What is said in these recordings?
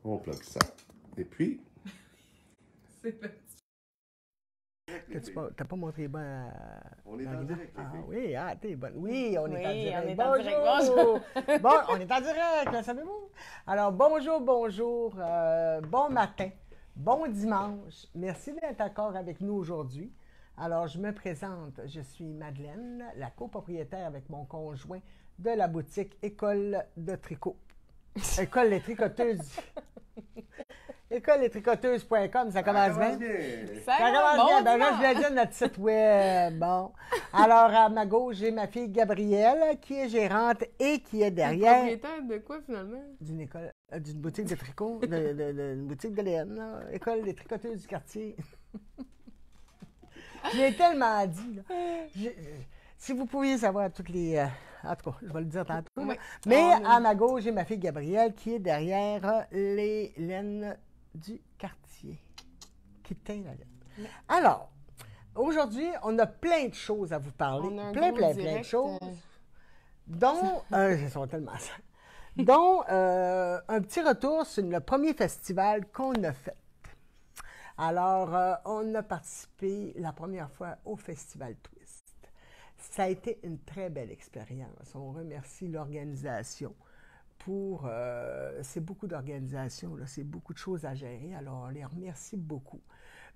On plug ça. Et puis... C'est parti. T'as pas montré bon On est en direct, les Ah filles. oui, t'es bonne. Oui, on est en Oui, direct. on est en direct. Bonjour! Bon, on est en direct, là, savez-vous? Alors, bonjour, bon matin, bon dimanche. Merci d'être encore avec nous aujourd'hui. Alors, je me présente, je suis Madeleine, la copropriétaire avec mon conjoint de la boutique École de tricot. École des tricoteuses. Écoledestricoteuses.com, ça commence bien? Ça commence bien. Ben là, je voulais dire notre site web. Bon. Alors, à ma gauche, j'ai ma fille Gabrielle, qui est gérante et qui est derrière. Propriétaire de quoi, finalement? D'une boutique de tricot, une boutique de laine, là. École des tricoteuses du quartier. Je l'ai tellement dit, là. Si vous pouviez savoir toutes les... en tout cas, je vais le dire tantôt. Oui. Mais à ma gauche, j'ai ma fille Gabrielle, qui est derrière les laines du quartier, qui teint la laine. Oui. Alors, aujourd'hui, on a plein de choses à vous parler. On a un Plein gros de direct, choses. Dont, ils sont tellement ça. Dont un petit retour sur le premier festival qu'on a fait. Alors, on a participé la première fois au Festival Twist. Ça a été une très belle expérience. On remercie l'organisation pour... c'est beaucoup d'organisation, là, c'est beaucoup de choses à gérer, alors on les remercie beaucoup.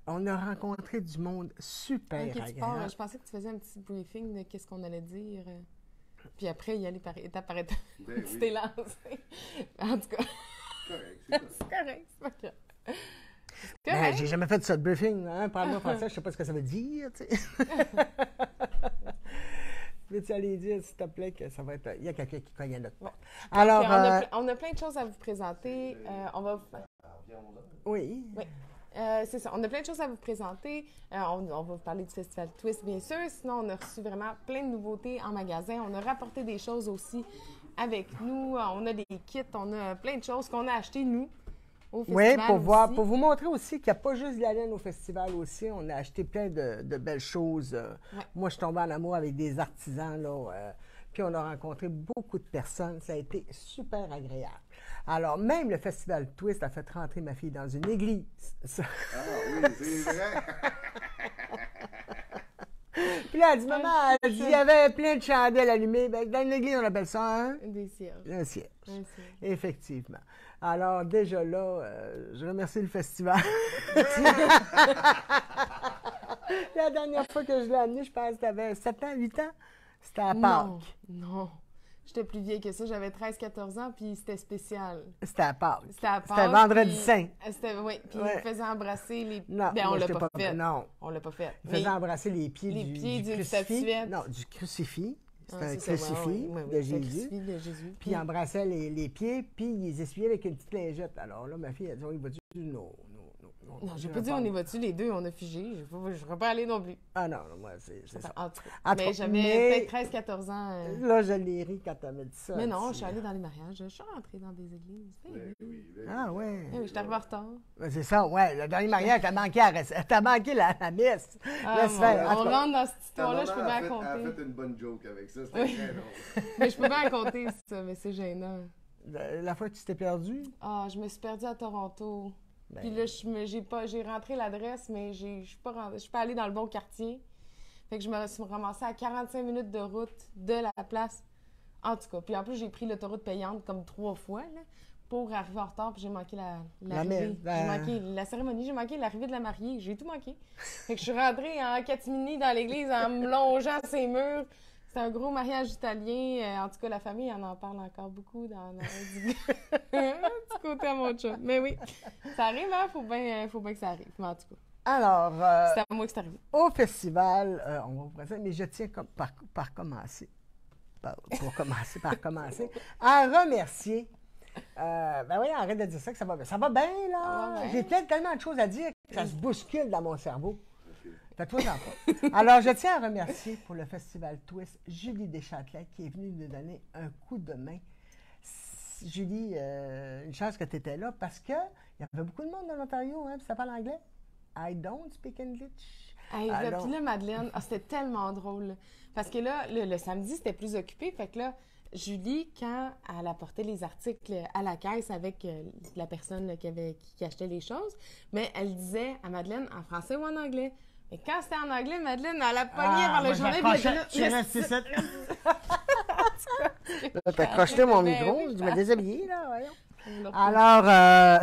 On a rencontré du monde super agréable. Je pensais que tu faisais un petit briefing de qu'est-ce qu'on allait dire. Puis après, y aller par étape par étape. Ben Tu oui. t'es lancé. En tout cas, Correct, c'est ça. c'est correct. C'est pas grave. C'est Ben, correct. j'ai jamais fait de ça de briefing, hein? Parle-moi français, je sais pas ce que ça veut dire, tu sais. Peux-tu aller dire, s'il te plaît, que ça va être... Il y a quelqu'un qui cogne à notre porte. Alors, Puis on a plein de choses à vous présenter. On va vous... oui. Oui. C'est ça. On a plein de choses à vous présenter. On va vous parler du Festival Twist, bien sûr. Sinon, on a reçu vraiment plein de nouveautés en magasin. On a rapporté des choses aussi avec nous. On a des kits, on a plein de choses qu'on a achetées, nous, au festival. Oui, aussi. pour vous montrer aussi qu'il n'y a pas juste de la laine au festival aussi. On a acheté plein de belles choses. Ouais. Moi, je suis tombée en amour avec des artisans, là. Puis on a rencontré beaucoup de personnes. Ça a été super agréable. Alors, même le Festival Twist a fait rentrer ma fille dans une église. Ah oui, c'est vrai. Puis là, elle dit, maman, elle dit, il y avait plein de chandelles allumées. Ben, dans une église, on appelle ça Des cierges. un cierge. Un cierge. Effectivement. Alors, déjà là, je remercie le festival. La dernière fois que je l'ai amené, je pense que tu avais 7 ans, 8 ans. C'était à Pâques. Non. J'étais plus vieille que ça. J'avais 13-14 ans, puis c'était spécial. C'était à Pâques. C'était à Pâques. C'était vendredi puis- saint. Oui, puis Ouais. il faisait embrasser les... Non, Ben, on moi, l'a je t'ai pas fait. Non. On l'a pas fait. Il faisait Mais- embrasser les pieds les du pieds d'une crucifix. statuette. Non, du crucifix. C'était Ah, un c'est ça, crucifix oui, de c'est un Jésus. crucifix de Jésus. Puis il embrassait les pieds, puis il les essuyait avec une petite lingette. Alors là, ma fille, elle dit, on y va-tu? Non. Non, j'ai pas dit on y va-tu, les deux, on a figé. Je ne serais pas allée non plus. Ah non, moi, c'est ça. En tout cas. En tout Mais cas, j'avais peut-être 13-14 ans. Là, je l'ai ri quand elle m'a dit ça. Mais non, elle je dit, suis allée dans les mariages. Je suis rentrée dans des églises. Ben oui. Oui, Ah ouais. Ben oui, je suis arrivée en retard. Ben, c'est ça, ouais. Le dernier mariage, t'as manqué, t'as manqué la messe. Ah, Laisse faire. En on tout cas, rentre dans cette Ta histoire-là, je peux maman bien a fait raconter. une bonne joke avec ça, c'était Oui. très drôle. Mais je peux bien raconter ça, mais c'est gênant. la fois que tu t'es perdu, Ah, je me suis perdue à Toronto. ben, Puis là, j'ai rentré l'adresse, mais je suis pas allée dans le bon quartier. Fait que je me suis ramassée à 45 minutes de route de la place. En tout cas, puis en plus, j'ai pris l'autoroute payante comme 3 fois là, pour arriver en retard, puis j'ai manqué l'arrivée. messe, J'ai manqué la cérémonie, j'ai manqué l'arrivée de la mariée, j'ai tout manqué. Fait que je suis rentrée en catimini dans l'église en me longeant ses murs. C'est un gros mariage italien. En tout cas, la famille en parle encore beaucoup du côté à mon chum. Mais oui, ça arrive, hein? Faut bien que ça arrive. Mais en tout cas, alors, c'est à moi que c'est arrivé. au festival, on va vous présenter, mais je tiens par commencer. Par commencer, à remercier. Ben oui, arrête de dire ça, que ça va bien. Ça va bien, là. Ça va bien. J'ai tellement de choses à dire que ça se bouscule dans mon cerveau. Fais-toi en pas. Alors, je tiens à remercier pour le Festival Twist Julie Deschâtelet qui est venue nous donner un coup de main. Julie, une chance que tu étais là parce qu'il y avait beaucoup de monde dans l'Ontario, hein, puis ça parle anglais. I don't speak English. Hey, Alors- puis là, Madeleine, c'était tellement drôle. Parce que là, le samedi, c'était plus occupé. Fait que là, Julie, quand elle apportait les articles à la caisse avec la personne là, qui achetait les choses, mais elle disait à Madeleine en français ou en anglais. Et quand c'était en anglais, Madeleine, elle la pognait par le journée. Tu restes ici. T'as accroché mon micro, je me déshabiller, là, voyons. Alors,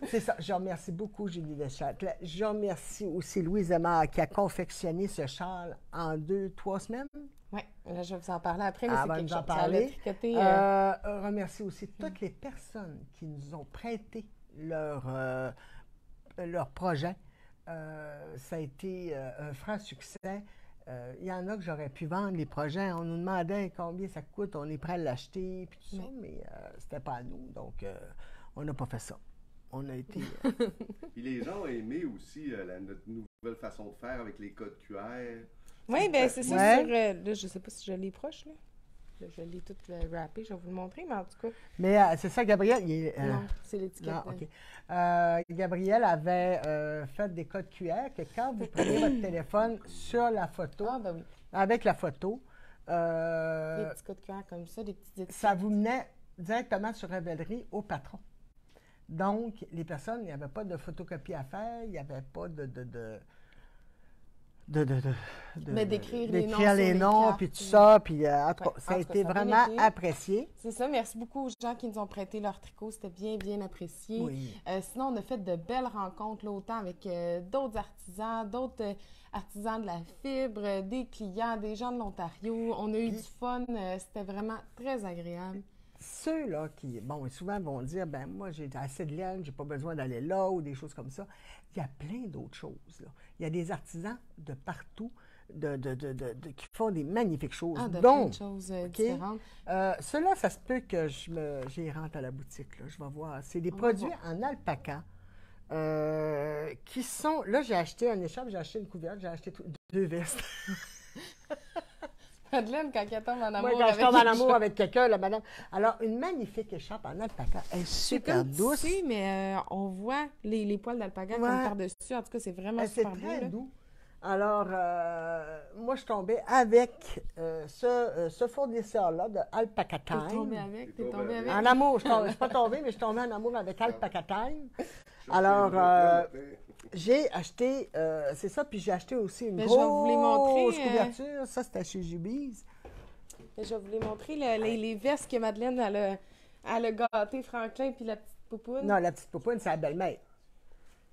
c'est ça. Je remercie beaucoup Julie Deschâtelet. Je remercie aussi Louise Aymar qui a confectionné ce châle en 2-3 semaines. Oui, là, je vais vous en parler après, mais Ah, c'est va quelque nous en chose. parler. Tricoté, Remercie aussi toutes les personnes qui nous ont prêté leur projet. Ça a été un franc succès. Il y en a que j'aurais pu vendre les projets. On nous demandait combien ça coûte, on est prêt à l'acheter, puis tout ça, mais c'était pas à nous. Donc, on n'a pas fait ça. On a été... Puis les gens ont aimé aussi notre nouvelle façon de faire avec les codes QR. oui, bien, c'est ça. Ouais. Sur, là, je sais pas si je l'ai proche, là. Là, je l'ai tout rappé, je vais vous le montrer, mais en tout cas. Mais c'est ça, Gabriel. Non, c'est l'étiquette. Non, OK. Gabriel avait fait des codes QR que quand vous prenez votre téléphone sur la photo, Ah, ben oui. avec la photo, Des petits codes QR comme ça, des petites étiquettes. ça vous menait directement sur Ravelry au patron. Donc, les personnes, il n'y avait pas de photocopie à faire, il n'y avait pas Mais d'écrire les noms d'écrire sur les les noms, cartes, puis tout puis- ça, puis en tout cas, Ouais, ça a en tout cas, été ça a bien vraiment été. apprécié. C'est ça, merci beaucoup aux gens qui nous ont prêté leurs tricots, c'était bien, bien apprécié. Oui. Sinon, on a fait de belles rencontres, là, autant avec d'autres artisans de la fibre, des clients, des gens de l'Ontario. On a eu du fun, c'était vraiment très agréable. Ceux-là qui, bon, souvent vont dire, ben moi, j'ai assez de laine, j'ai pas besoin d'aller là, ou des choses comme ça. Il y a plein d'autres choses, là. Il y a des artisans de partout qui font des magnifiques choses. Ah, de plein Donc, de choses OK? différentes. Ceux-là, ça se peut que j'y rentre à la boutique, là, je vais voir. C'est des produits en alpaca qui sont... Là, j'ai acheté un écharpe, j'ai acheté une couverte, j'ai acheté 2 vestes. Madeleine, quand elle tombe en amour Moi, quand je avec tombe en une amour chose. avec quelqu'un, la madame... Alors, une magnifique écharpe en alpaca. Elle est C'est super comme douce. douce, mais on voit les poils d'alpaga Ouais. comme par-dessus. En tout cas, c'est vraiment C'est super beau. très Là. doux. Alors, moi, je tombais avec ce fournisseur-là de Alpaca T'es tombé Time. avec, T'es t'es tombé tombé avec. avec. En amour, je ne suis pas tombée, mais je suis tombée en amour avec Alpaca Time. Chercher Alors, le matin. j'ai acheté, c'est ça, puis j'ai acheté aussi une Mais je vais vous les montrer, grosse couverture. Ça, c'était chez Jubies. Je vais vous les montrer, les vestes que Madeleine, elle a gâté Franklin puis la petite poupoune. Non, la petite poupoune, c'est la belle-mère.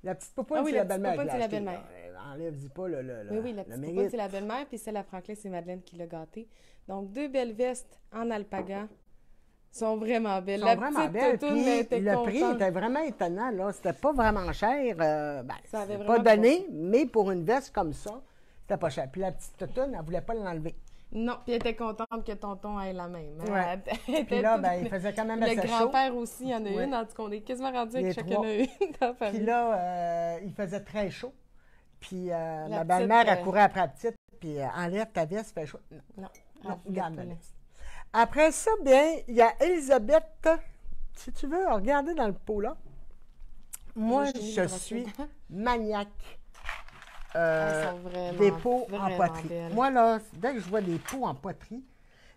La petite poupoune, Ah oui, c'est la la petite belle-mère. poupoune, qui c'est l'a la acheté, belle-mère. là. Enlève-y pas le Oui, la petite poupoune, mérite. c'est la belle-mère, puis celle à Franklin, c'est Madeleine qui l'a gâtée. Donc, 2 belles vestes en alpaga. Sont vraiment belles. Ils La sont vraiment petite belles. toutoune, Puis elle était le prix contente. était vraiment étonnant. Là. C'était pas vraiment cher. Ça avait c'est vraiment pas donné, mais pour une veste comme ça, c'était pas cher. Puis la petite toutoune, elle voulait pas l'enlever. Non, puis elle était contente que tonton ait la même. hein. Ouais. Elle était Puis là, toute- ben, il faisait quand même Le assez chaud. grand-père aussi, il y en a Ouais. une. En tout cas, on est quasiment rendu Les avec chacun trois. a une dans la famille. Puis là, il faisait très chaud. Puis ma petite, belle-mère, elle courait après la petite. Puis enlève ta veste, fait chaud. Non, Non, non, elle garde voulait la pas veste. Après ça, bien, il y a Elisabeth. Si tu veux, regarder dans le pot là. Moi, j'ai mis je le brosse suis dedans. maniaque Elles sont vraiment, des pots en vraiment poterie. belles. Moi, là, dès que je vois des pots en poterie,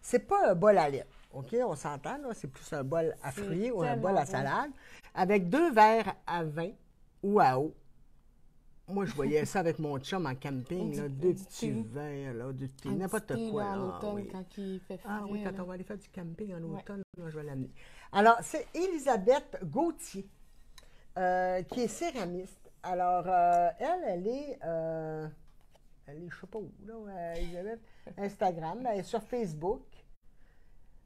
c'est pas un bol à lait. OK? On s'entend, là. C'est plus un bol à C'est fruits ou un tellement bol à beau. salade. Avec 2 verres à vin ou à eau. Moi, je voyais ça avec mon chum en camping, là, 2 du petits thé. verres, là, de thé, Un n'importe petit thé, quoi. là, en là, automne, oui. quand il fait frais. Ah oui, quand là. on va aller faire du camping en Ouais. automne, là, je vais l'amener. Alors, c'est Elisabeth Gauthier, qui est céramiste. Alors, elle est, je sais pas où, là, Elisabeth, Instagram, elle est sur Facebook.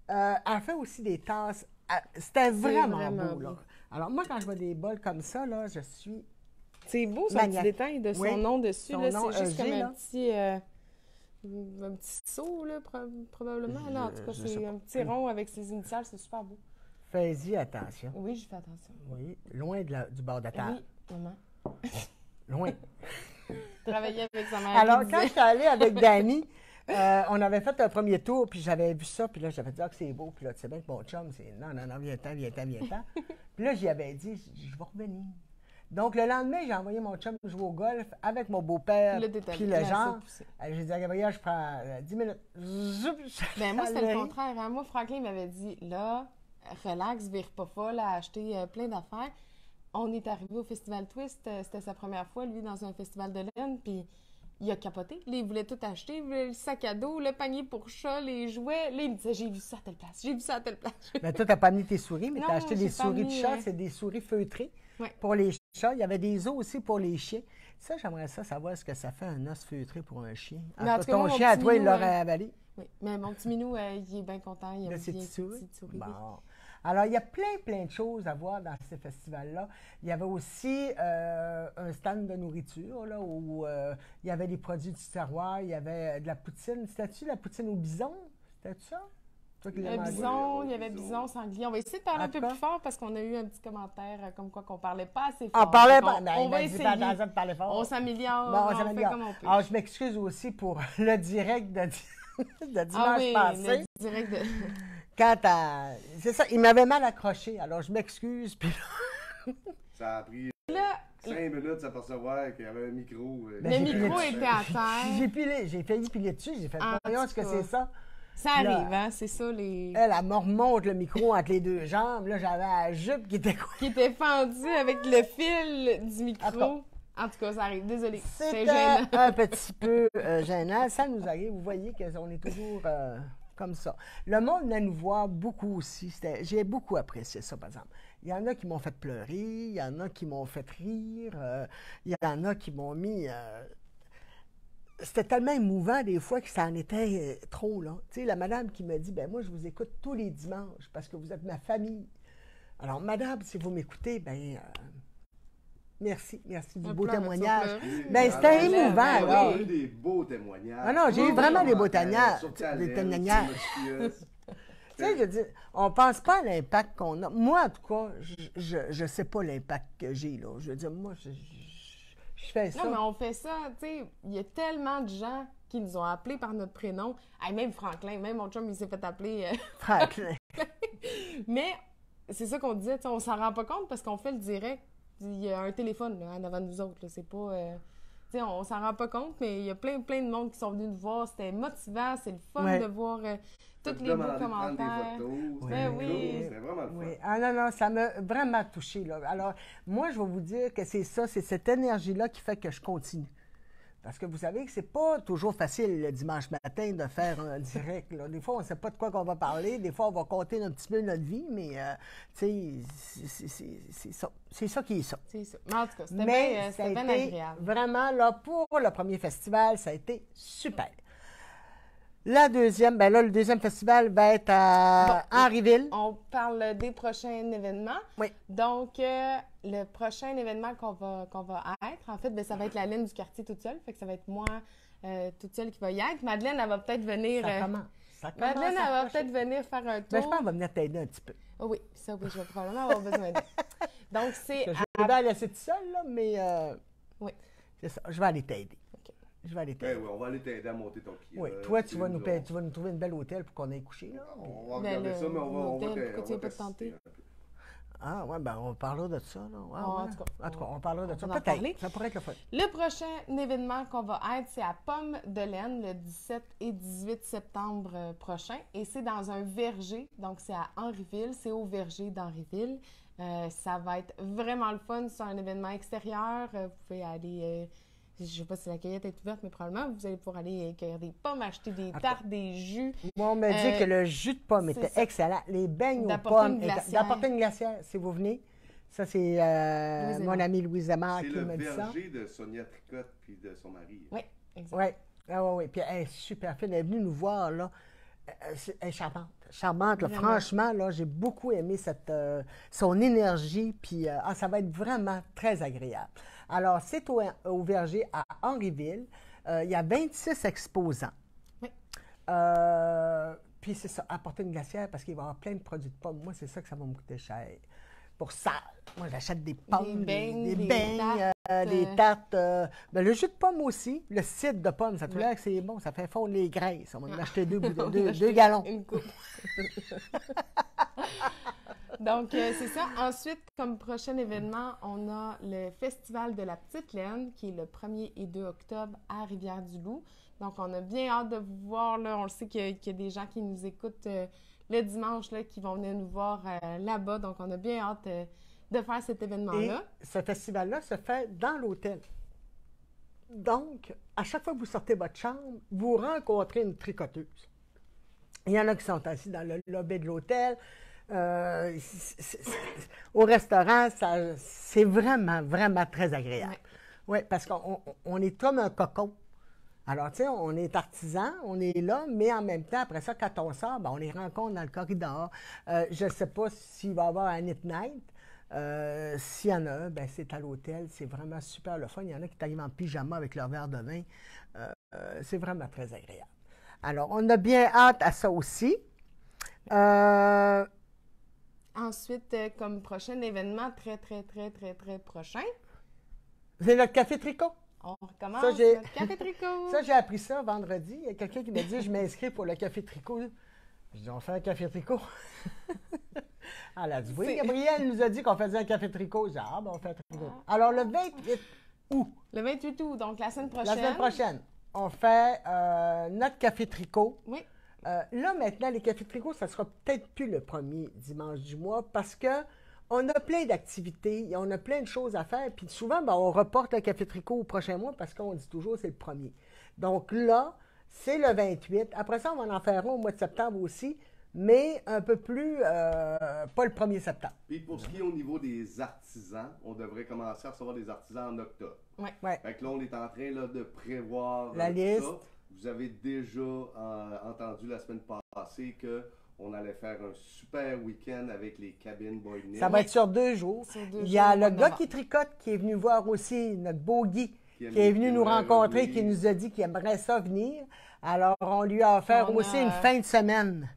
Elle fait aussi des tasses. C'était vraiment, vraiment beau, là. beau. Alors, moi, quand je vois des bols comme ça, là, je suis... C'est beau, son Maniaque. petit détail de son Oui, nom dessus. son Là, nom, c'est juste G, comme là. un petit seau, là, probablement. Là. En tout cas, Je sais c'est pas. un petit rond avec ses initiales. C'est super beau. Fais-y attention. Oui, je fais attention. Oui, loin du bord de table. Oui, maman. Loin. Travailler avec sa mère. Alors, qui quand je disait- suis allée avec Dani, on avait fait un premier tour, puis j'avais vu ça, puis là, j'avais dit, ah, que c'est beau. Puis là, tu sais bien que mon chum, c'est non, non, non, viens-t'en, viens-t'en, viens-t'en. Puis là, j'y avais dit, je vais revenir. Donc, le lendemain, j'ai envoyé mon chum jouer au golf avec mon beau-père Puis là, t'es puis allé. le Ouais, genre. c'est poussé. J'ai dit à Gabriel, je prends 10 minutes. Zoup, Ben, moi, c'était allais. le contraire. Hein. Moi, Franklin m'avait dit, là, relax, vire pas folle, à acheter plein d'affaires. On est arrivé au Festival Twist. C'était sa première fois, lui, dans un festival de laine. Puis il a capoté. Là, il voulait tout acheter. Il voulait le sac à dos, le panier pour chat, les jouets. Là, il me disait, j'ai vu ça à telle place. J'ai vu ça à telle place. Mais toi, t'as pas amené tes souris, mais Non, t'as acheté j'ai des pas souris de amené, chat. C'est des souris feutrées Ouais. pour les chats. Il y avait des os aussi pour les chiens. Ça, j'aimerais ça savoir ce que ça fait un os feutré pour un chien. Mais en tout cas, Ton moi, mon chien, à petit toi, il minou, l'aurait avalé. Oui. Mais mon petit minou, il est bien content. Il De aime ces bien petites ces souris? petites souris. Bon. Alors, il y a plein de choses à voir dans ces festivals-là. Il y avait aussi un stand de nourriture, là, où il y avait des produits du terroir, il y avait de la poutine. C'était-tu la poutine au bison? C'était ça? Toi qui l'as mangé? Bison, il y avait bison, sanglier. On va essayer de parler En un peu tout cas. plus fort parce qu'on a eu un petit commentaire comme quoi qu'on parlait pas assez On fort. parlait Fait pas. qu'on- Ben, on il va m'a dit, fais attention essayer. de parler fort. On s'améliore, Bon, on on fait s'améliore. comme on peut. Alors, je m'excuse aussi pour le direct de, de dimanche Ah oui, passé. le direct de... Quand c'est ça, il m'avait mal accroché. Alors, je m'excuse. Puis Ça a pris Là, 5 minutes à s'apercevoir qu'il y avait un micro. Ben, le j'ai micro pilé était à terre. j'ai failli piler dessus. J'ai fait, En voyons tout ce que cas. c'est ça. Ça Là. arrive, hein, c'est ça, les... Elle me remonte le micro entre les deux jambes. Là, j'avais la jupe qui était qui était fendu avec le fil du micro. En tout cas. En tout cas, ça arrive. Désolée. C'est C'était gênant. un petit peu gênant. Ça nous arrive. Vous voyez qu'on est toujours comme ça. Le monde venait nous voir beaucoup aussi. J'ai beaucoup apprécié ça, par exemple. Il y en a qui m'ont fait pleurer. Il y en a qui m'ont fait rire. Il y en a qui m'ont mis... c'était tellement émouvant des fois que ça en était trop, là. Tu sais, la madame qui me dit, ben moi, je vous écoute tous les dimanches parce que vous êtes ma famille. Alors, madame, si vous m'écoutez, ben... merci du Un beau pleur, témoignage. tu vas pleurer. Ben, c'était Ah, émouvant, ben là. On a eu des beaux témoignages. Ah non, j'ai eu vraiment des beaux témoignages. Sur Des Talent, témoignages. sur Mathias. Tu sais, je dis, on pense pas à l'impact qu'on a. Moi, en tout cas, je sais pas l'impact que j'ai, là. Je veux dire, moi, je fais ça. Non, mais on fait ça, tu sais, il y a tellement de gens qui nous ont appelés par notre prénom. Hey, même Franklin, même mon chum, il s'est fait appeler... Franklin. Mais c'est ça qu'on disait, tu sais, on s'en rend pas compte parce qu'on fait le direct. Il y a un téléphone là, en avant de nous autres. Là. C'est pas. Tu sais, on s'en rend pas compte, mais il y a plein de monde qui sont venus nous voir. C'était motivant, c'est le fun Ouais. de voir tous les beaux Demandé de prendre des commentaires. photos. Ben C'était oui. cool, c'était vraiment le fun. Oui. Ah non, ça m'a vraiment touchée, là. Alors, moi, je vais vous dire que c'est ça, c'est cette énergie-là qui fait que je continue. Parce que vous savez que c'est pas toujours facile le dimanche matin de faire un direct. Là. Des fois, on ne sait pas de quoi qu'on va parler. Des fois, on va compter un petit peu notre vie, mais tu sais, c'est ça. C'est ça qui est ça. C'est ça. Mais en tout cas, c'était Mais bien ça a bien été agréable. vraiment, là, pour le premier festival, ça a été super. La deuxième, ben là, le deuxième festival va être à Henryville. On parle des prochains événements. Oui. Donc, le prochain événement qu'on va être, en fait, ben, ça va être la laine du quartier toute seule. Fait que ça va être moi toute seule qui va y être. Madeleine, elle va peut-être venir... Ça commence. Ça commence Madeleine, à elle va approcher. peut-être venir faire un tour. Ben, je pense qu'elle va venir t'aider un petit peu. Ah oui, ça, oui, je vais probablement avoir besoin d'aide. Donc, c'est... Je vais la laisser toute seule, là, mais Oui. c'est ça. Je vais aller t'aider. OK. Je vais aller Ben t'aider. oui, on va aller t'aider à monter ton pied. Oui, toi, tu vas nous trouver une belle hôtel pour qu'on aille coucher, là. On va Ben, regarder ça, mais on va l'hôtel, pourquoi tu on veux pas va te tenter? tester un peu. Ah, ouais, ben, on parlera de ça, là. Ouais, En ouais. tout cas, on parlera de on ça. va en parler. Peut-être. Ça pourrait être le fun. Le prochain événement qu'on va être, c'est à Pomme de Laine, le 17 et 18 septembre prochain. Et c'est dans un verger, donc c'est à Henryville, c'est au verger d'Henryville. Ça va être vraiment le fun, c'est un événement extérieur. Vous pouvez aller, je ne sais pas si la cueillette est ouverte, mais probablement vous allez pouvoir aller cueillir des pommes, acheter des tartes, des jus. Moi, on me dit que le jus de pomme c'est était ça. excellent. Les beignes aux D'apporter pommes. une glacière. D'apporter une glacière, si vous venez. Ça, c'est Louise mon Aimard. amie Louise Aimard C'est qui le m'a dit ça. verger de Sonia Tricotte puis de son mari. Oui, exact. Oui. Ah, oui, oui. Puis elle est super fine. Elle est venue nous voir, là. Elle est charmante. Charmante, là. Vraiment. Franchement, là, j'ai beaucoup aimé son énergie. Puis ça va être vraiment très agréable. Alors, c'est au verger à Henryville. Il y a 26 exposants. Oui. Puis c'est ça, apporter une glacière parce qu'il va y avoir plein de produits de pommes. Moi, c'est ça que ça va me coûter cher. Pour ça, moi, j'achète des pommes, Des beignes, des des beignes, tartes. les tartes. Ben, le jus de pomme aussi. Le cidre de pomme, ça a tout l'air que c'est bon. Ça fait fondre les graisses. On va en acheter deux gallons. Une coupe. Donc, c'est ça. Ensuite, comme prochain événement, on a le Festival de la Petite Laine, qui est le 1er et 2 octobre à Rivière-du-Loup. Donc, on a bien hâte de vous voir. Là. On le sait qu'il y a des gens qui nous écoutent le dimanche, là, qui vont venir nous voir là-bas. Donc, on a bien hâte de faire cet événement-là. Et ce festival-là se fait dans l'hôtel. Donc, à chaque fois que vous sortez votre chambre, vous rencontrez une tricoteuse. Il y en a qui sont assis dans le lobby de l'hôtel. Au restaurant, c'est vraiment, vraiment très agréable. Oui, parce qu'on est comme un cocon. Alors, tu sais, on est artisan, on est là, mais en même temps, après ça, quand on sort, ben, on les rencontre dans le corridor. Je ne sais pas s'il va y avoir un Knit Night. S'il y en a un, ben, c'est à l'hôtel. C'est vraiment super le fun. Il y en a qui arrivent en pyjama avec leur verre de vin. C'est vraiment très agréable. Alors, on a bien hâte à ça aussi. Ensuite, comme prochain événement très, très, très, très, très prochain, c'est notre café tricot. on recommence Ça, notre café tricot. Ça, j'ai appris ça vendredi. Il y a quelqu'un qui m'a dit, je m'inscris pour le café tricot. Je dis, on fait un café tricot. Elle a dit, oui, Gabrielle nous a dit qu'on faisait un café tricot. J'ai dit, ah, ben, on fait un tricot. Alors, le 28 août. Le 28 août, donc la semaine prochaine. La semaine prochaine, on fait notre café tricot. Oui. Là, maintenant, les cafés tricot, ça sera peut-être plus le premier dimanche du mois parce que on a plein d'activités, on a plein de choses à faire. Puis souvent, ben, on reporte le café tricot au prochain mois parce qu'on dit toujours c'est le premier. Donc là, c'est le 28. Après ça, on va en faire un au mois de septembre aussi, mais un peu plus, pas le 1er septembre. Puis pour ce qui est au niveau des artisans, on devrait commencer à recevoir des artisans en octobre. Oui. Ouais. Fait que là, on est en train là, de prévoir La liste. ça. Vous avez déjà entendu la semaine passée qu'on allait faire un super week-end avec les cabines Boy Knit. Ça va être sur 2 jours. Sur 2 Il y a jours, le mois de gars novembre. qui tricote qui est venu voir aussi, notre beau Guy, qui est venu nous rencontrer, qui nous a dit qu'il aimerait ça venir. Alors, on lui a offert aussi une fin de semaine.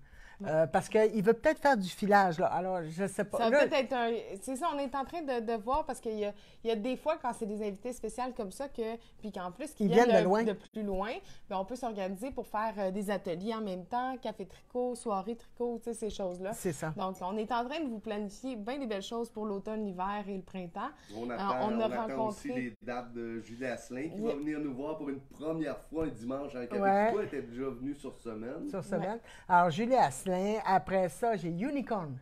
Parce qu'il veut peut-être faire du filage, là. Alors, je ne sais pas. Ça Là, va peut-être être un... C'est ça, on est en train de voir parce qu'il y a des fois, quand c'est des invités spéciales comme ça, puis qu'en plus, Ils viennent de plus loin, ben, on peut s'organiser pour faire des ateliers en même temps, café tricot, soirée tricot, tu sais, ces choses-là. c'est ça. Donc, on est en train de vous planifier bien des belles choses pour l'automne, l'hiver et le printemps. On attend rencontré... aussi les dates de Julie Asselin qui va venir nous voir pour une première fois un dimanche à un café. Ouais. Toi, était déjà venu sur semaine. Sur semaine. Alors, Julie Asselin, après ça, j'ai Unicorn.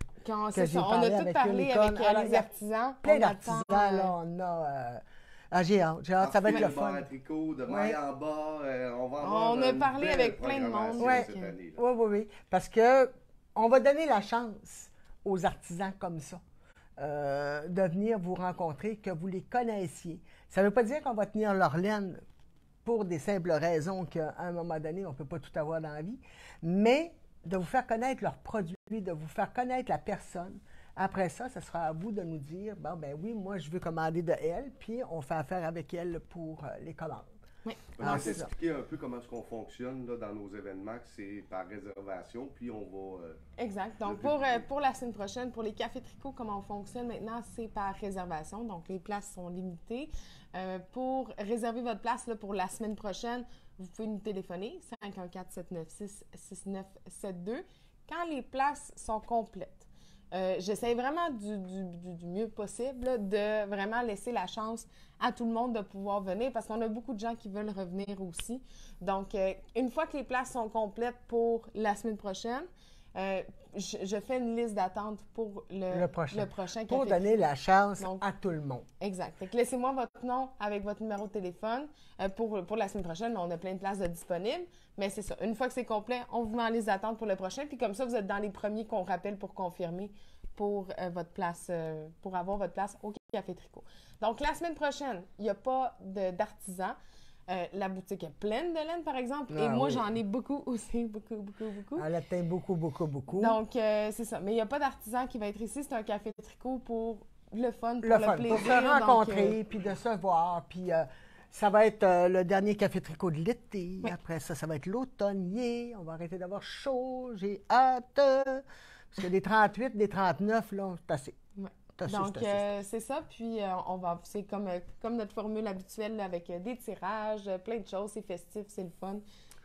C'est j'ai ça, on parlé a tout avec parlé Unicorn. avec Alors, il les y a artisans. Plein On d'artisans, attend, là, on a... j'ai hâte, ça va être le De bar fun. à tricot, de maille en bas, on va avoir On a une parlé belle avec plein de monde. programmation Ouais. cette année, là. Oui, oui, oui. Parce que on va donner la chance aux artisans comme ça de venir vous rencontrer, que vous les connaissiez. Ça ne veut pas dire qu'on va tenir leur laine pour des simples raisons qu'à un moment donné, on ne peut pas tout avoir dans la vie, mais de vous faire connaître leurs produits, de vous faire connaître la personne. Après ça, ce sera à vous de nous dire, bon, ben oui, moi, je veux commander de elle, puis on fait affaire avec elle pour les commandes. Oui. On Alors, va c'est ça. t'expliquer un peu comment est-ce qu'on fonctionne là, dans nos événements, que c'est par réservation, puis on va... Exact. Donc, pour la semaine prochaine, pour les cafés tricots, comment on fonctionne maintenant, c'est par réservation. Donc, les places sont limitées. Pour réserver votre place là, pour la semaine prochaine, vous pouvez nous téléphoner 514-796-6972 quand les places sont complètes. J'essaie vraiment du mieux possible là, de vraiment laisser la chance à tout le monde de pouvoir venir parce qu'on a beaucoup de gens qui veulent revenir aussi. Donc, une fois que les places sont complètes pour la semaine prochaine, je fais une liste d'attente pour le prochain Pour café. donner la chance Donc, à tout le monde. Exact. Fait que laissez-moi votre nom avec votre numéro de téléphone pour la semaine prochaine. On a plein de places de disponibles. Mais c'est ça. Une fois que c'est complet, on vous met en liste d'attente pour le prochain. Puis comme ça, vous êtes dans les premiers qu'on rappelle pour confirmer pour votre place, pour avoir votre place au Café Tricot. Donc, la semaine prochaine, il n'y a pas d'artisans. La boutique est pleine de laine, par exemple. Et moi, oui. j'en ai beaucoup aussi. Beaucoup. Elle atteint beaucoup. Donc, c'est ça. Mais il n'y a pas d'artisan qui va être ici. C'est un Café Tricot pour le fun, pour le le fun, plaisir. pour se Donc, rencontrer, puis de se voir. Puis ça va être le dernier café tricot de l'été. Oui. Après ça, ça va être l'automnier. On va arrêter d'avoir chaud. J'ai hâte. Parce que des 38, des 39, là, c'est assez. Ouais. Donc, c'est ça. Puis, c'est comme notre formule habituelle là, avec des tirages, plein de choses. C'est festif, c'est le fun.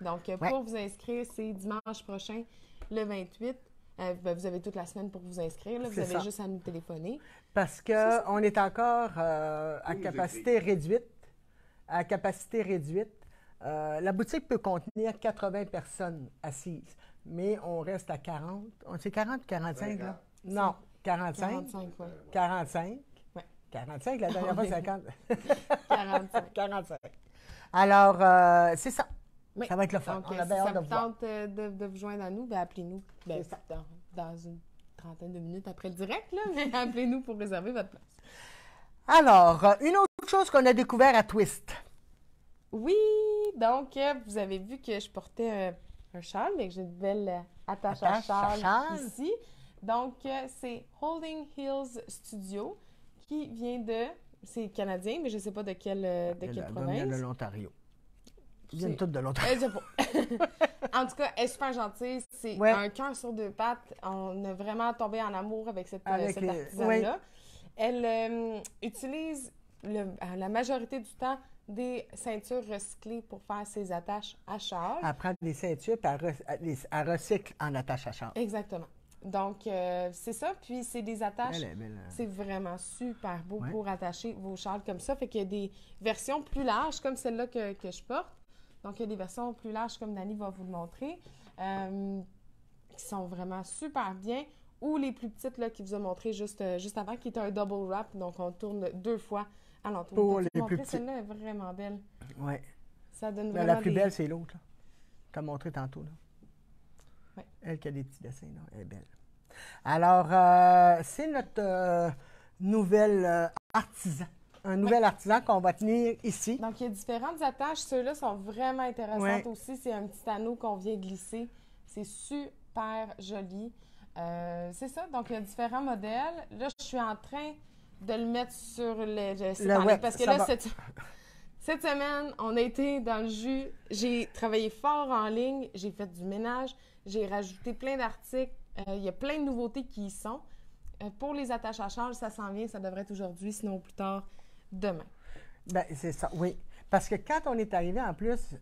Donc, pour vous inscrire, c'est dimanche prochain, le 28. Vous avez toute la semaine pour vous inscrire. Là. Vous avez juste à nous téléphoner. Parce qu'on est encore à capacité réduite. À capacité réduite. La boutique peut contenir 80 personnes assises, mais on reste à 40. C'est 40 ou 45, là? Non, 45. 45, oui. 45. Oui. 45, la dernière fois, 50. 45. 45. Alors, c'est ça. Oui. Ça va être le fun. Donc, on a si bien ça hâte de vous vous voir. tente de vous joindre à nous, bien, appelez-nous. Bien, C'est ça. dans une trentaine de minutes après le direct, là, mais appelez-nous pour réserver votre place. Alors, une autre chose qu'on a découvert à Twist. Oui, donc, vous avez vu que je portais un châle, mais que j'ai une belle attache à châle ici. Donc, c'est Holding Hills Studio qui vient c'est canadien, mais je ne sais pas de quelle province. Vient de l'Ontario. Ils viennent tous de l'Ontario. Je sais pas. En tout cas, elle est super gentille. C'est un cœur sur deux pattes. On a vraiment tombé en amour avec cette artisane-là. Elle utilise la majorité du temps des ceintures recyclées pour faire ses attaches à châle. Elle prend des ceintures et elle recycle en attache à châle. Exactement. Donc, c'est ça. Puis, c'est des attaches. C'est vraiment super beau pour attacher vos châles comme ça. Fait qu'il y a des versions plus larges, comme celle-là que je porte. Donc, il y a des versions plus larges, comme Dani va vous le montrer, qui sont vraiment super bien. Ou les plus petites, là, qui vous a montré juste avant, qui est un double wrap. Donc, on tourne 2 fois à l'entour. Pour les plus petites. Celle-là est vraiment belle. Oui. Ça donne vraiment la plus belle, c'est l'autre, là. Tu as montré tantôt, là. Oui. Elle qui a des petits dessins, là. Elle est belle. Alors, c'est notre nouvel artisan. Un nouvel artisan qu'on va tenir ici. Donc, il y a différentes attaches. Ceux-là sont vraiment intéressantes aussi. C'est un petit anneau qu'on vient glisser. C'est super joli. C'est ça. Donc, il y a différents modèles. Là, je suis en train de le mettre sur le web. Parce que là, cette semaine, on a été dans le jus. J'ai travaillé fort en ligne. J'ai fait du ménage. J'ai rajouté plein d'articles. Il y a plein de nouveautés qui y sont. Pour les attaches à charge, ça s'en vient. Ça devrait être aujourd'hui, sinon plus tard, demain. Bien, c'est ça, oui. Parce que quand on est arrivé, en plus,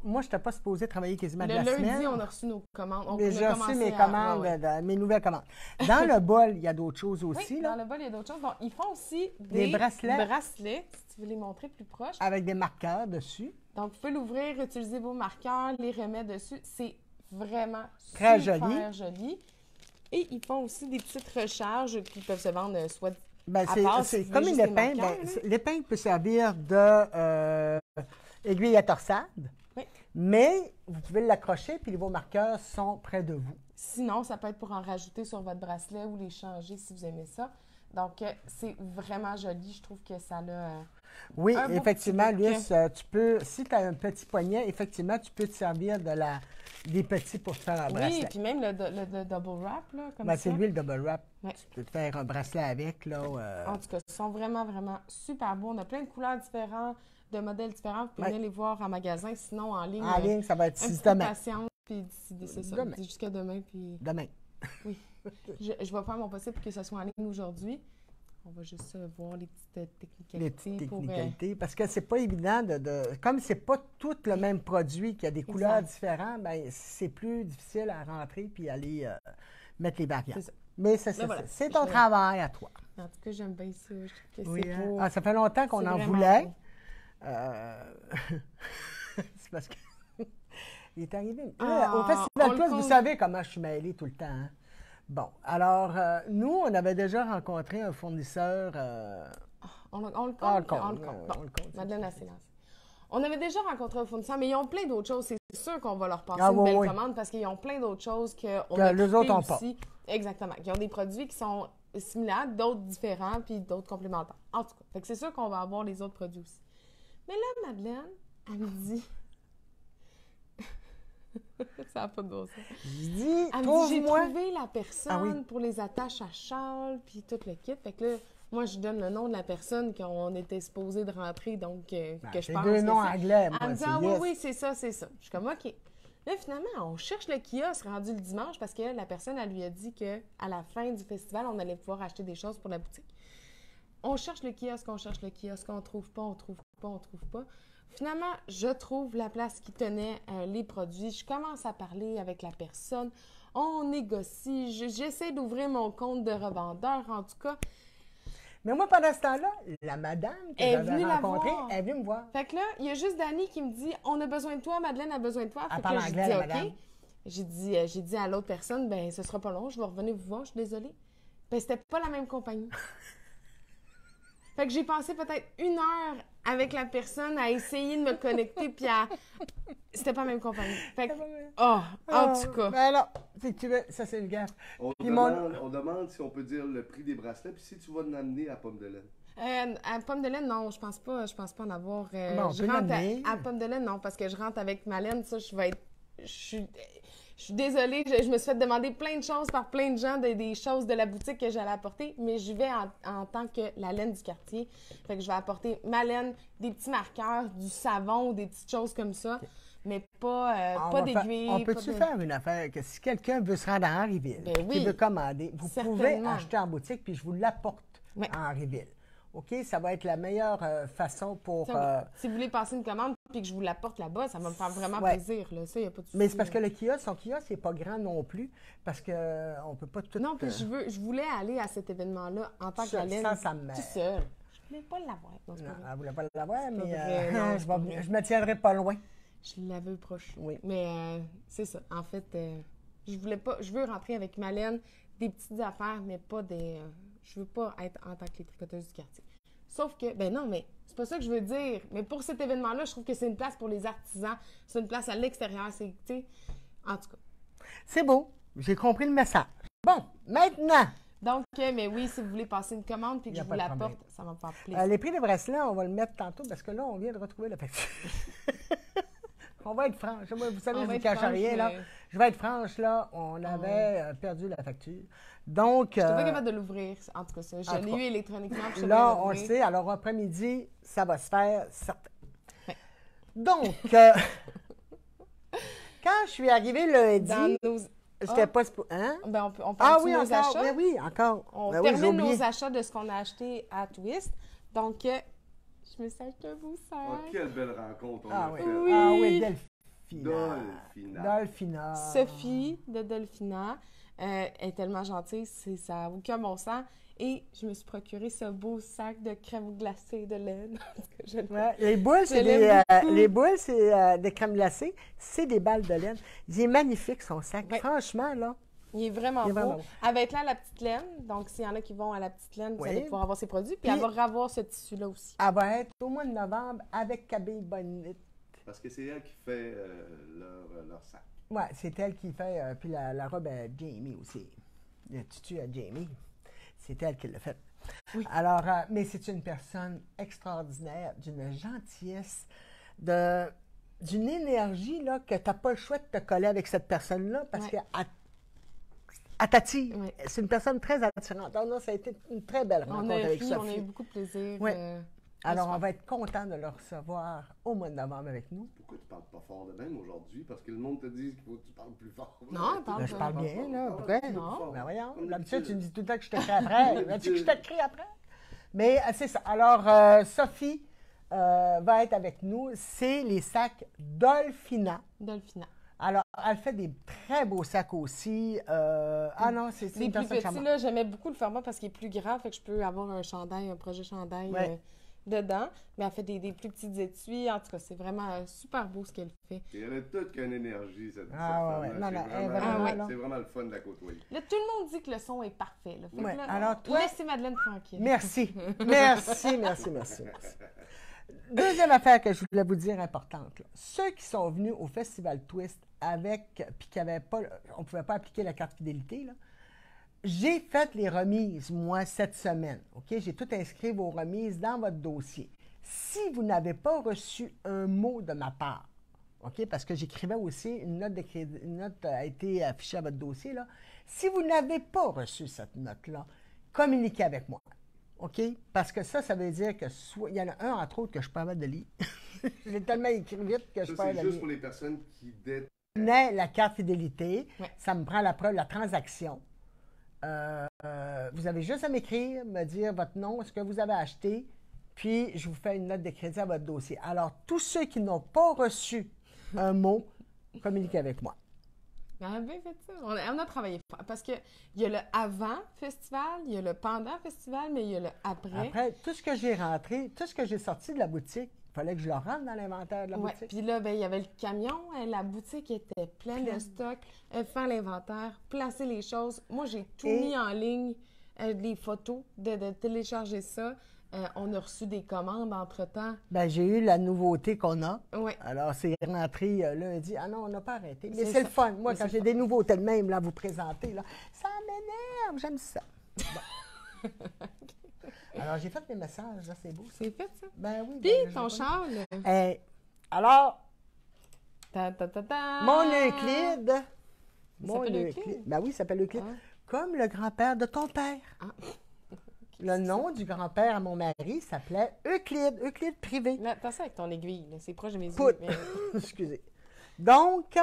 moi, je n'étais pas supposée travailler quasiment de la semaine. Le lundi, on a reçu nos commandes. J'ai reçu mes commandes, mes nouvelles commandes. Dans le bol, il y a d'autres choses aussi. Oui, là. dans le bol, il y a d'autres choses. Donc, ils font aussi des bracelets, si tu veux les montrer plus proches. Avec des marqueurs dessus. Donc, vous pouvez l'ouvrir, utiliser vos marqueurs, les remettre dessus. C'est vraiment très super joli. Et ils font aussi des petites recharges qui peuvent se vendre soit c'est comme une épingle. L'épingle peut servir de aiguille à torsade, mais vous pouvez l'accrocher puis vos marqueurs sont près de vous. Sinon, ça peut être pour en rajouter sur votre bracelet ou les changer si vous aimez ça. Donc, c'est vraiment joli. Je trouve que ça a... Oui, effectivement, Luce, tu peux, si tu as un petit poignet, effectivement, tu peux te servir des petits pour te faire un bracelet. Oui, puis même le double wrap, là, comme ça. C'est lui, le double wrap. Ouais. Tu peux te faire un bracelet avec, là. En tout cas, ils sont vraiment, vraiment super beaux. On a plein de couleurs différentes, de modèles différents. Vous pouvez venir les voir en magasin, sinon en ligne. En ligne, ça va être demain. Patience, puis c'est ça. Jusqu'à demain, puis... Demain. Oui. Je vais faire mon possible pour que ce soit en ligne aujourd'hui. On va juste voir les petites technicalités. Les petites technicalités, parce que c'est pas évident comme c'est pas tout le même produit, qu'il y a des couleurs différentes, bien, c'est plus difficile à rentrer puis aller mettre les variantes. Mais c'est ton travail à toi. En tout cas, j'aime bien ça. Je trouve que oui, c'est beau. Ça fait longtemps qu'on en voulait. C'est parce que il est arrivé. Au Festival Plus, vous savez comment je suis mêlée tout le temps. Hein? Bon, alors, nous, on avait déjà rencontré un fournisseur... On le compte. Madeleine Assénas. On avait déjà rencontré un fournisseur, mais ils ont plein d'autres choses. C'est sûr qu'on va leur passer une belle commande parce qu'ils ont plein d'autres choses qu'on a les autres n'ont pas. Exactement. Ils ont des produits qui sont similaires, d'autres différents, puis d'autres complémentaires. En tout cas, fait que c'est sûr qu'on va avoir les autres produits aussi. Mais là, Madeleine, elle me dit... Ça n'a pas de bon sens. Je dis, elle me dit, j'ai trouvé la personne pour les attaches à châle, puis tout le kit. Fait que là, moi, je donne le nom de la personne qu'on était supposé de rentrer, donc que je pense. C'est deux noms anglais, moi. Elle me dit, oui, c'est ça. Je suis comme, OK. Là, finalement, on cherche le kiosque rendu le dimanche parce que la personne, elle lui a dit qu'à la fin du festival, on allait pouvoir acheter des choses pour la boutique. On cherche le kiosque, on trouve pas, on trouve pas, on trouve pas. Finalement, je trouve la place qui tenait les produits. Je commence à parler avec la personne. On négocie. J'essaie d'ouvrir mon compte de revendeur, en tout cas. Mais moi, pendant ce temps-là, la madame que Elle est j'avais venue la rencontrée, voir. elle est venue me voir. Fait que là, il y a juste Dani qui me dit « On a besoin de toi, Madeleine a besoin de toi. » Fait Elle que là, parle je anglais, dis la « madame. OK. » J'ai dit à l'autre personne « Ben, ce sera pas long, je vais revenir vous voir, je suis désolée. » Ben, c'était pas la même compagnie. Fait que j'ai passé peut-être 1 heure avec la personne à essayer de me connecter, puis à... C'était pas la même compagnie. Fait que... Oh, en tout cas. Ben alors, si tu veux, ça c'est le gaffe. On Puis mon- demande si on peut dire le prix des bracelets, puis si tu vas nous amener à Pomme de laine. À Pomme de laine, non, je pense pas en avoir. Bon, on je peut rentre l'amener. à Pomme de laine, non, parce que je rentre avec ma laine, ça, je suis désolée, je me suis fait demander plein de choses par plein de gens, des choses de la boutique que j'allais apporter, mais j'y vais en tant que la laine du quartier. Fait que je vais apporter ma laine, des petits marqueurs, du savon, des petites choses comme ça, mais pas d'aiguilles. On peut-tu faire une affaire que si quelqu'un veut se rendre à Henryville, Ben oui. qui veut commander, vous pouvez Certainement. acheter en boutique, puis je vous l'apporte Ouais. à Henryville. OK? Ça va être la meilleure façon pour... Si vous voulez passer une commande puis que je vous l'apporte là-bas, ça va me faire vraiment Ouais. plaisir. Là. Ça, y a pas de souci. Mais c'est parce que le kiosque, son kiosque, n'est pas grand non plus, parce qu'on ne peut pas tout... Non, puis je voulais aller à cet événement-là en tant que Ça- la laine. sans sa mère. Tout seul. Je voulais pas l'avoir. Non, c'est pas Non, vrai. elle ne voulait pas l'avoir, pas mais vrai, non, c'est pas vrai. je me tiendrai pas loin. Je l'avais proche. Oui. Mais c'est ça. En fait, je veux rentrer avec ma laine, des petites affaires, mais pas des... je veux pas être en tant que les tricoteuses du quartier. Sauf que, ben non, mais c'est pas ça que je veux dire. Mais pour cet événement-là, je trouve que c'est une place pour les artisans. C'est une place à l'extérieur. C'est, tu sais, en tout cas. C'est beau, j'ai compris le message. Bon, maintenant, Donc, mais oui, si vous voulez passer une commande puis que Y a je pas vous de l'apporte, problème. ça va me faire plaisir. les prix des bracelets, on va le mettre tantôt, parce que là, on vient de retrouver la facture. On va être franche. Moi, vous savez, On je va ne être cache franche, rien, là. mais- Je vais être franche, là. On avait perdu la facture. Donc, Je suis pas capable de l'ouvrir, en tout cas ça. Je en tout l'ai cas, eu électroniquement. puis je suis là, capable de on le l'ouvrir. sait. Alors, après-midi, ça va se faire, certain. Ouais. Donc, quand je suis arrivée lundi, Dans nos... c'était Ah. pas... Hein? Ben, on Ah parle oui, de nos encore. achats. Oui, oui, encore. On Ben oui, j'ai termine oublié. nos achats de ce qu'on a acheté à Twist. Donc, je me suis acheté un beau sac. Oh, quelle belle rencontre on Ah a oui. faite. Oui. Ah oui, Delphina. Dolphina. Dolphina. Sophie de Delphina est tellement gentille, ça n'a aucun bon sens. Et je me suis procuré ce beau sac de crème glacée de laine. Parce que je l'aime. Ouais, les boules, c'est l'aime beaucoup. les boules, c'est des crèmes glacées. C'est des balles de laine. Il est magnifique, son sac. Ouais. Franchement, là. Il est vraiment Il est beau. vraiment beau. Elle va être là à la petite laine. Donc, s'il y en a qui vont à la petite laine, vous Oui. allez pouvoir avoir ses produits. Puis, Puis- elle va avoir ce tissu-là aussi. Elle va être au mois de novembre avec Cabille Bonnet. Parce que c'est elle qui fait leur sac. Ouais, c'est elle qui fait. Puis la robe à Jamie aussi. Le tutu à Jamie. C'est elle qui l'a fait. Oui. Alors, mais c'est une personne extraordinaire, d'une gentillesse, d'une énergie là, que tu n'as pas le choix de te coller avec cette personne-là parce Ouais. qu'elle t'attire. Ouais. C'est une personne très attirante. Alors, non, ça a été une très belle On rencontre a avec ri, on a eu Sophie. beaucoup de plaisir. Ouais. Alors, super. on va être content de le recevoir au mois de novembre avec nous. Pourquoi tu parles pas fort de même aujourd'hui? Parce que le monde te dit qu'il faut que tu parles plus fort. Non, parle Là, je parle bien, là. Pourquoi? Non. Ben voyons. Comme D'habitude, tu d'habitude. me dis tout le temps que je t'écris après. Comme Veux-tu que je d'habitude. t'écris après? Mais c'est ça. Alors, Sophie va être avec nous. C'est les sacs Dolphina. Delphina. Alors, elle fait des très beaux sacs aussi. Ah non, c'est Les une plus personne petits, charmante. là, j'aimais beaucoup le format parce qu'il est plus grand, fait que je peux avoir un chandail, un projet chandail Ouais. dedans. Mais elle fait des plus petites étuis. En tout cas, c'est vraiment super beau ce qu'elle fait. Et elle a toute qu'une énergie, cette Ah, ouais, femme-là. non, C'est non, elle est vraiment, vraiment, là. c'est vraiment le fun de la côtoyer. Là, tout le monde dit que le son est parfait. Là. Fait que Ouais. là, Alors, toi- laissez Madeleine tranquille. Merci. Merci. Deuxième affaire que je voulais vous dire importante. Là. Ceux qui sont venus au Festival Twist avec, puis qui n'avaient pas, on ne pouvait pas appliquer la carte fidélité, là, j'ai fait les remises, moi, cette semaine. OK? J'ai tout inscrit vos remises dans votre dossier. Si vous n'avez pas reçu un mot de ma part, OK? Parce que j'écrivais aussi une note de crédit, une note a été affichée à votre dossier, là. Si vous n'avez pas reçu cette note-là, communiquez avec moi. OK? Parce que ça veut dire que soit. Il y en a un, entre autres, que je peux pas de lire. J'ai tellement écrit vite que je Ça, peux c'est pas juste lire. pour les personnes qui connais la carte fidélité. Ouais. Ça me prend la preuve de la transaction. Vous avez juste à m'écrire, me dire votre nom, ce que vous avez acheté, puis je vous fais une note de crédit à votre dossier. Alors, tous ceux qui n'ont pas reçu un mot, communiquez avec moi. On a bien fait ça. On a travaillé fort. Parce qu'il y a le avant festival, il y a le pendant festival, mais il y a le après. Après, tout ce que j'ai rentré, tout ce que j'ai sorti de la boutique, il fallait que je le rentre dans l'inventaire de la Ouais. boutique. Puis là, ben, il y avait le camion, la boutique était pleine de stock, faire l'inventaire, placer les choses. Moi, j'ai tout Et- mis en ligne, les photos, de télécharger ça. On a reçu des commandes entre-temps. Ben, j'ai eu la nouveauté qu'on a. Oui. Alors, c'est rentré lundi. Ah non, on n'a pas arrêté. Mais C'est c'est le ça. fun. Moi, Mais quand c'est j'ai le des nouveautés de même, là, à vous présenter, là, ça m'énerve. J'aime ça. Bon. Alors, j'ai fait mes messages. Là, c'est beau. Ça. C'est fait, ça. Ben oui. Puis, ben, ton j'ai char, là. pas- alors, Ta, ta, ta, ta. mon Euclide. Il s'appelle Euclide? Ben oui, il s'appelle Euclide. Ah. Comme le grand-père de ton père. Ah. Le nom du grand-père à mon mari s'appelait Euclide. Euclide privé. Là, t'as ça avec ton aiguille, là. C'est proche de mes yeux. Pout. mais- Excusez. Donc,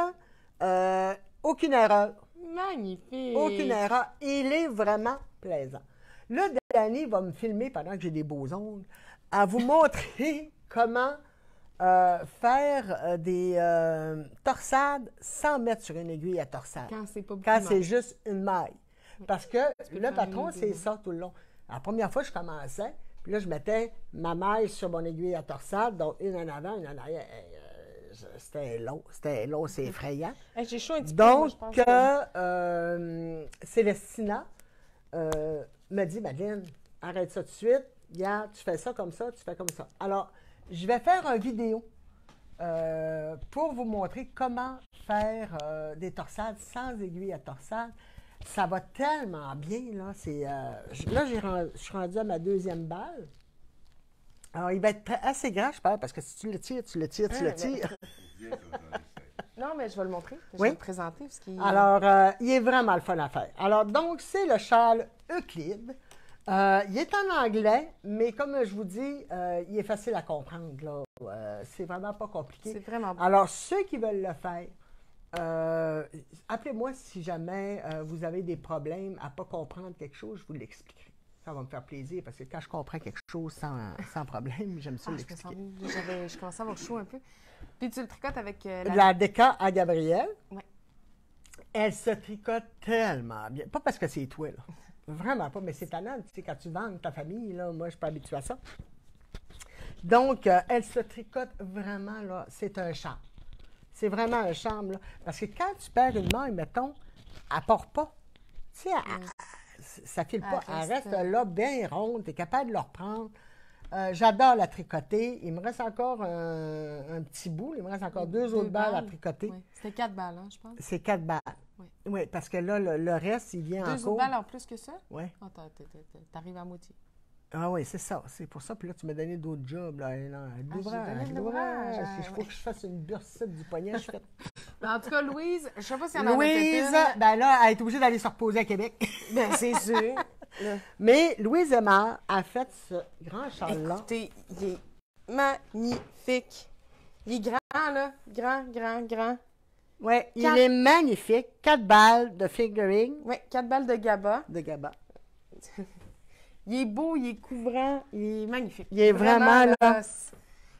aucune erreur. Magnifique. Aucune erreur. Il est vraiment plaisant. Là, Danny va me filmer pendant que j'ai des beaux ongles, à vous montrer comment faire des torsades sans mettre sur une aiguille à torsade. Quand c'est pas beaucoup Quand de c'est maille. juste une maille. Parce que peux le faire patron, une c'est aiguille. ça tout le long. La première fois, je commençais, puis là, je mettais ma maille sur mon aiguille à torsade, donc une en avant, une en arrière. C'était long, c'est effrayant. Hey, j'ai chaud un petit peu, moi, Donc, je pense que- Célestina me dit, Madeleine, arrête ça tout de suite. Regarde, tu fais ça comme ça, tu fais comme ça. Alors, je vais faire une vidéo pour vous montrer comment faire des torsades sans aiguille à torsade. Ça va tellement bien, là. Là, je suis rendue à ma deuxième balle. Alors, il va être assez grand, je pense, parce que si tu le tires, tu le tires, tu Ah, le tires. Non, mais je vais le montrer. Je Oui. vais le présenter. Parce qu'il... Alors, il est vraiment le fun à faire. Alors, donc, c'est le châle Euclide. Il est en anglais, mais comme je vous dis, il est facile à comprendre, là. C'est vraiment pas compliqué. C'est vraiment beau. Alors, ceux qui veulent le faire, appelez-moi si jamais vous avez des problèmes à ne pas comprendre quelque chose, je vous l'expliquerai. Ça va me faire plaisir parce que quand je comprends quelque chose sans problème, j'aime ça Ah, je me l'expliquer. sens... Je commençais à avoir chaud un peu. Puis tu le tricotes avec La déca à Gabrielle, Ouais. elle se tricote tellement bien. Pas parce que c'est toi, là. Vraiment pas, mais c'est tannant. Tu sais, quand tu vends ta famille, là, moi, je suis pas habituée à ça. Donc, elle se tricote vraiment, là. C'est un charme. C'est vraiment un charme, là. Parce que quand tu perds une maille, mettons, elle part pas. Tu sais, ça file pas. Elle Elle reste, reste là, bien ronde. Tu es capable de la reprendre. J'adore la tricoter. Il me reste encore un petit bout. Il me reste encore deux autres balles à tricoter. Ouais. C'était 4 balles, hein, je pense. C'est 4 balles. Oui. Oui, parce que là, le reste, il vient en Deux autres cours. balles en plus que ça? Oui. Oh, t'arrives à moitié. Ah oui, c'est ça. C'est pour ça. Puis là, tu m'as donné d'autres jobs. Là, j'ai l'ouvrage. donné de l'ouvrage. Il faut que je fasse une bursite du poignet. Je fais... En tout cas, Louise, je sais pas si elle en a Louise, fait ben là, elle est obligée d'aller se reposer à Québec. une. Ben, c'est sûr. Là. Mais Louise Aymar a fait ce grand châle-là. Écoutez, il est magnifique. Il est grand, là. Grand. Oui, il Quatre- est magnifique. 4 balles de figuring Oui, 4 balles de GABA. de GABA. Il est beau, il est couvrant, il est magnifique. Il est vraiment, là.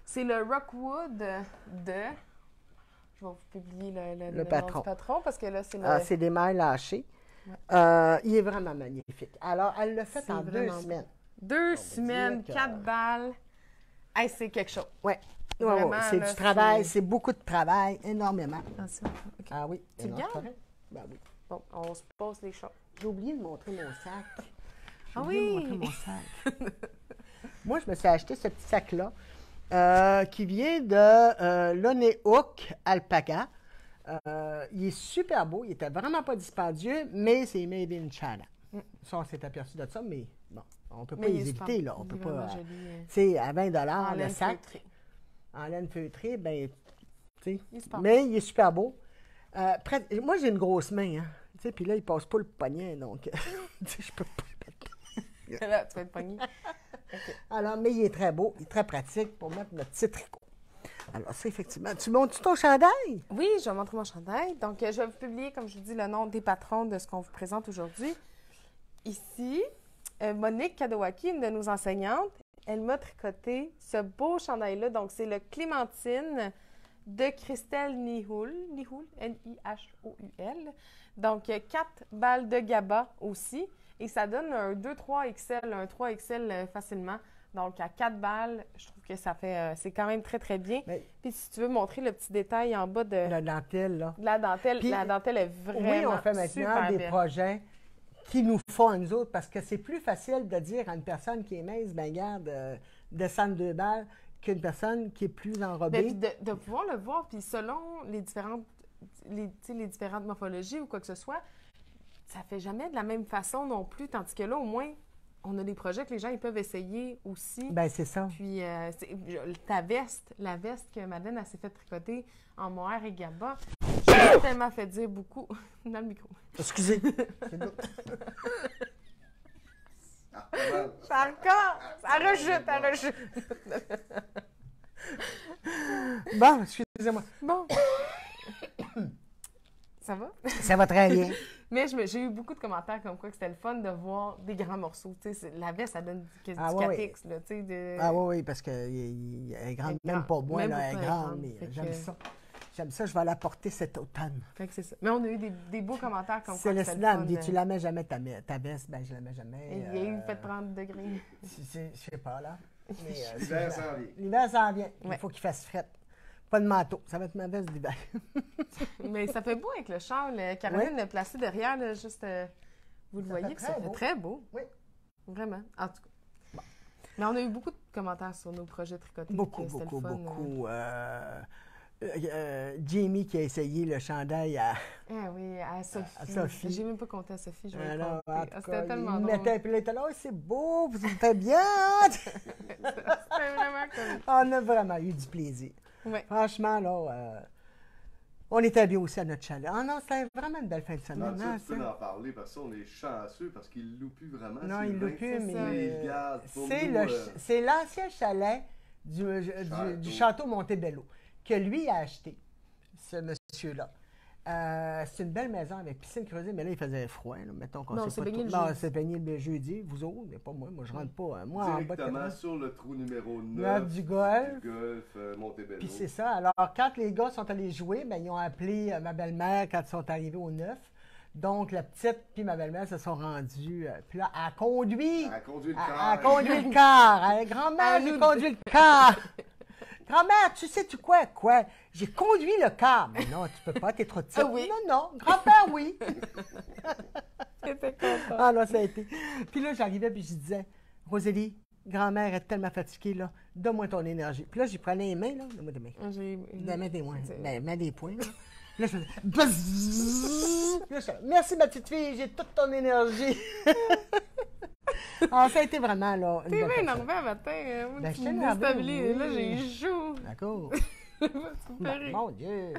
C'est le Rockwood de... Je vais vous publier le nom patron. du patron parce que là, c'est le... Ah, c'est des mailles lâchées. Ouais. Il est vraiment magnifique. Alors, elle l'a fait C'est en 2 vraiment semaines. 2 semaines, dire que- 4 balles. Hey, c'est quelque chose. Oui. Vraiment, c'est là, du travail, c'est- c'est beaucoup de travail, énormément. Attention. OK. Ah oui. Tu le non, gardes? c'est correct. Ben oui. Bon, on se pose les choses. J'ai oublié de montrer mon sac. J'ai Ah oublié de oui! montrer mon sac. Moi, je me suis acheté ce petit sac-là qui vient de Loney Hook Alpaca. Il est super beau. Il était vraiment pas dispendieux, mais c'est made in China. Ça, on s'est aperçu de ça, mais bon, on ne peut pas Mais il est les super. éviter, là. On Il peut est pas... vraiment joli, Tu sais, à 20 en le laine sac, feutrée. en laine feutrée, ben, tu sais. Il est super Mais il est super beau. Moi, j'ai une grosse main, hein. Tu sais, puis là, il passe pas le poignet, donc, tu sais, je peux pas le mettre. Là, tu vas être pogné. Alors, mais il est très beau, il est très pratique pour mettre notre petit tricot. Alors, ça, effectivement. Tu montes ton chandail? Oui, je vais montrer mon chandail. Donc, je vais vous publier, comme je vous dis, le nom des patrons de ce qu'on vous présente aujourd'hui. Ici, Monique Kadowaki, une de nos enseignantes, elle m'a tricoté ce beau chandail-là. Donc, c'est le Clémentine de Christelle Nihoul, N-I-H-O-U-L. Donc, 4 balles de GABA aussi. Et ça donne un 2-3 XL, un 3 XL facilement. Donc, à 4 balles, je trouve que ça fait... c'est quand même très, très bien. Mais, puis, si tu veux montrer le petit détail en bas de... la dentelle, là. La dentelle, Puis, la dentelle est vraiment oui, on fait maintenant super des belle. projets qui nous font à nous autres, parce que c'est plus facile de dire à une personne qui est mince, ben garde, descendre 2 balles, qu'une personne qui est plus enrobée. Puis de pouvoir le voir, puis selon les différentes morphologies ou quoi que ce soit, ça fait jamais de la même façon non plus, tandis que là, au moins, on a des projets que les gens ils peuvent essayer aussi. Ben c'est ça. Puis la veste que Madeleine a s'est fait tricoter en mohair et GABA, j'ai tellement fait dire beaucoup dans le micro. Excusez. Ça encore! Ça rejette. Bon, excusez-moi. Bon. Ça va? Ça va très bien. Mais j'ai eu beaucoup de commentaires comme quoi que c'était le fun de voir des grands morceaux. Tu sais, la veste, ça donne du Ah, ouais, 4X, là, tu sais. De... Ah oui, parce qu'elle est grande, Elle est même grande. pas moi, Même là, pour elle est toi, elle est grande, grande. mais Fait que- j'aime ça. J'aime ça, je vais la porter cet automne. Fait que c'est ça. Mais on a eu des beaux commentaires comme quoi que c'était le Célestina fun. me dit, tu la mets jamais ta veste? Ben, je la mets jamais. Il y a eu fait 30 degrés. Je sais pas, là. Mais, L'hiver s'en vient. L'hiver s'en vient. Il Ouais. faut qu'il fasse fret. Pas de manteau. Ça va être ma veste d'hiver. Mais ça fait beau avec le châle. Caroline l'a placé derrière, là, juste... vous le Ça voyez fait que ça très fait beau. très beau. Oui. Vraiment. En tout cas. Mais on a eu beaucoup de commentaires sur nos projets tricotés. Beaucoup, que c'était beaucoup, le fun, beaucoup. Jamie qui a essayé le chandail à... Ah oui, à Sophie. À Sophie. J'ai même pas compté à Sophie, je vais le Alors, compter. en tout cas, C'était tellement il drôle. mettait, puis là, il était là, oh, c'est beau, vous faites bien. C'était vraiment comme... On a vraiment eu du plaisir. Ouais. Franchement, là, on était bien aussi à notre chalet. Ah non, c'était vraiment une belle fin de Non, semaine. ça, hein, tu peux ça. en parler parce que ça, on est chanceux parce qu'ils ne louent plus vraiment. Non, c'est il vrai. l'a plus, c'est mais ça. Ils le gardent pour c'est nous, c'est l'ancien chalet du château Montebello que lui a acheté, ce monsieur-là. C'est une belle maison avec piscine creusée, mais là, il faisait froid. Là. Mettons qu'on Non, sait c'est pas baigné tout. le Non, jeudi. c'est baigné le jeudi. Vous autres, mais pas moi. Moi, je rentre pas. Moi, en bas de Directement 80. sur le trou numéro 9 Neuf du golf. du golf Montebello. Puis c'est ça. Alors, quand les gars sont allés jouer, ben, ils ont appelé ma belle-mère quand ils sont arrivés au 9. Donc, la petite puis ma belle-mère se sont rendues. Puis là, elle a conduit. Elle a conduit le Elle car. a conduit le car. Elle, grand-mère, j'ai conduit le car. Grand-mère, tu sais-tu quoi? Quoi? J'ai conduit le car. Mais non, tu peux pas, t'es trop petite. Ah oui. Non. Grand-père, oui. J'étais contente. Ah là, ça a été. Puis là, j'arrivais puis je disais, Rosélie, grand-mère est tellement fatiguée, là. Donne-moi ton énergie. Puis là, j'y prenais les mains, là. Donne-moi des mains. Mets des points. Mets des points, là. Là, je faisais bzzz. Puis là, je faisais, merci, ma petite fille, j'ai toute ton énergie. Ah, ça a été vraiment, là. une T'es bonne bien fête. énervé un matin. Ben, Tu j'étais me énervée, déstabilises. Là, oui. j'ai chaud. D'accord. Tu me fais rire. Mon Dieu.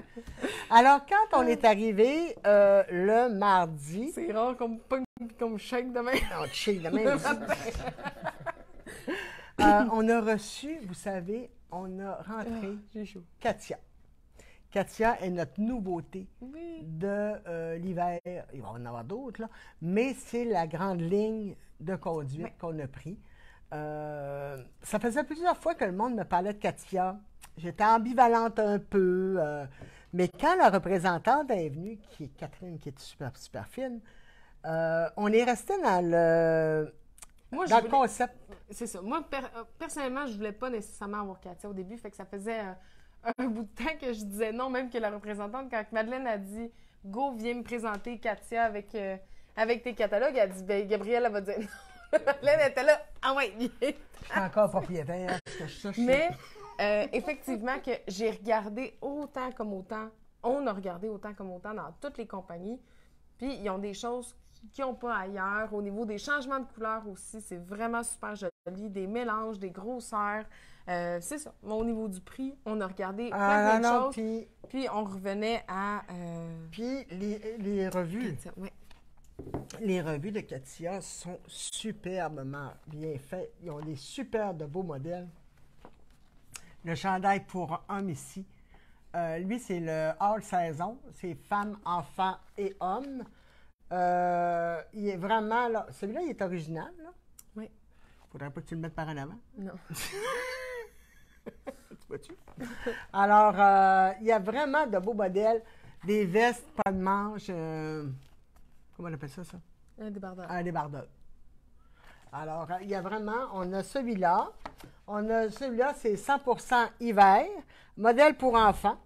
Alors, quand on est arrivé le mardi, C'est rare qu'on me pogne et qu'on me shake demain. on check demain, Le matin. on a reçu, vous savez, on a rentré J'ai chaud. Katia. Katia est notre nouveauté Oui. de l'hiver. Il va y en avoir d'autres, là. Mais c'est la grande ligne de conduite Oui. qu'on a pris. Ça faisait plusieurs fois que le monde me parlait de Katia. J'étais ambivalente un peu. Mais quand la représentante est venue, qui est Catherine, qui est super, super fine, on est resté dans le Moi, Dans le concept. C'est ça. Moi, personnellement, je voulais pas nécessairement avoir Katia au début, fait que ça faisait un bout de temps que je disais non, même que la représentante, quand Madeleine a dit « Go, viens me présenter Katia avec tes catalogues », elle a dit ben, « Gabrielle, elle va dire non. » Madeleine était là « Ah ouais, viens. » Je suis encore propriétaire. Mais effectivement que j'ai regardé autant comme autant, on a regardé autant comme autant dans toutes les compagnies, puis ils ont des choses qu'ils n'ont pas ailleurs. Au niveau des changements de couleurs aussi, c'est vraiment super joli. Des mélanges, des grosseurs. C'est ça. Au niveau du prix, on a regardé plein de choses. Puis on revenait à... Puis les revues. Katia, ouais. Les revues de Katia sont superbement bien faites. Ils ont des super de beaux modèles. Le chandail pour homme ici. Lui, c'est le all saison. C'est femmes, enfants et hommes. Il est vraiment là. Celui-là, il est original, là. Oui. Faudrait pas que tu le mettes par en avant. Non. Tu vois-tu? Alors, il y a vraiment de beaux modèles. Des vestes, pas de manches. Comment on appelle ça? Un débardeur. Un débardeur. Alors, il y a vraiment, on a celui-là. On a celui-là, c'est 100% hiver. Modèle pour enfants.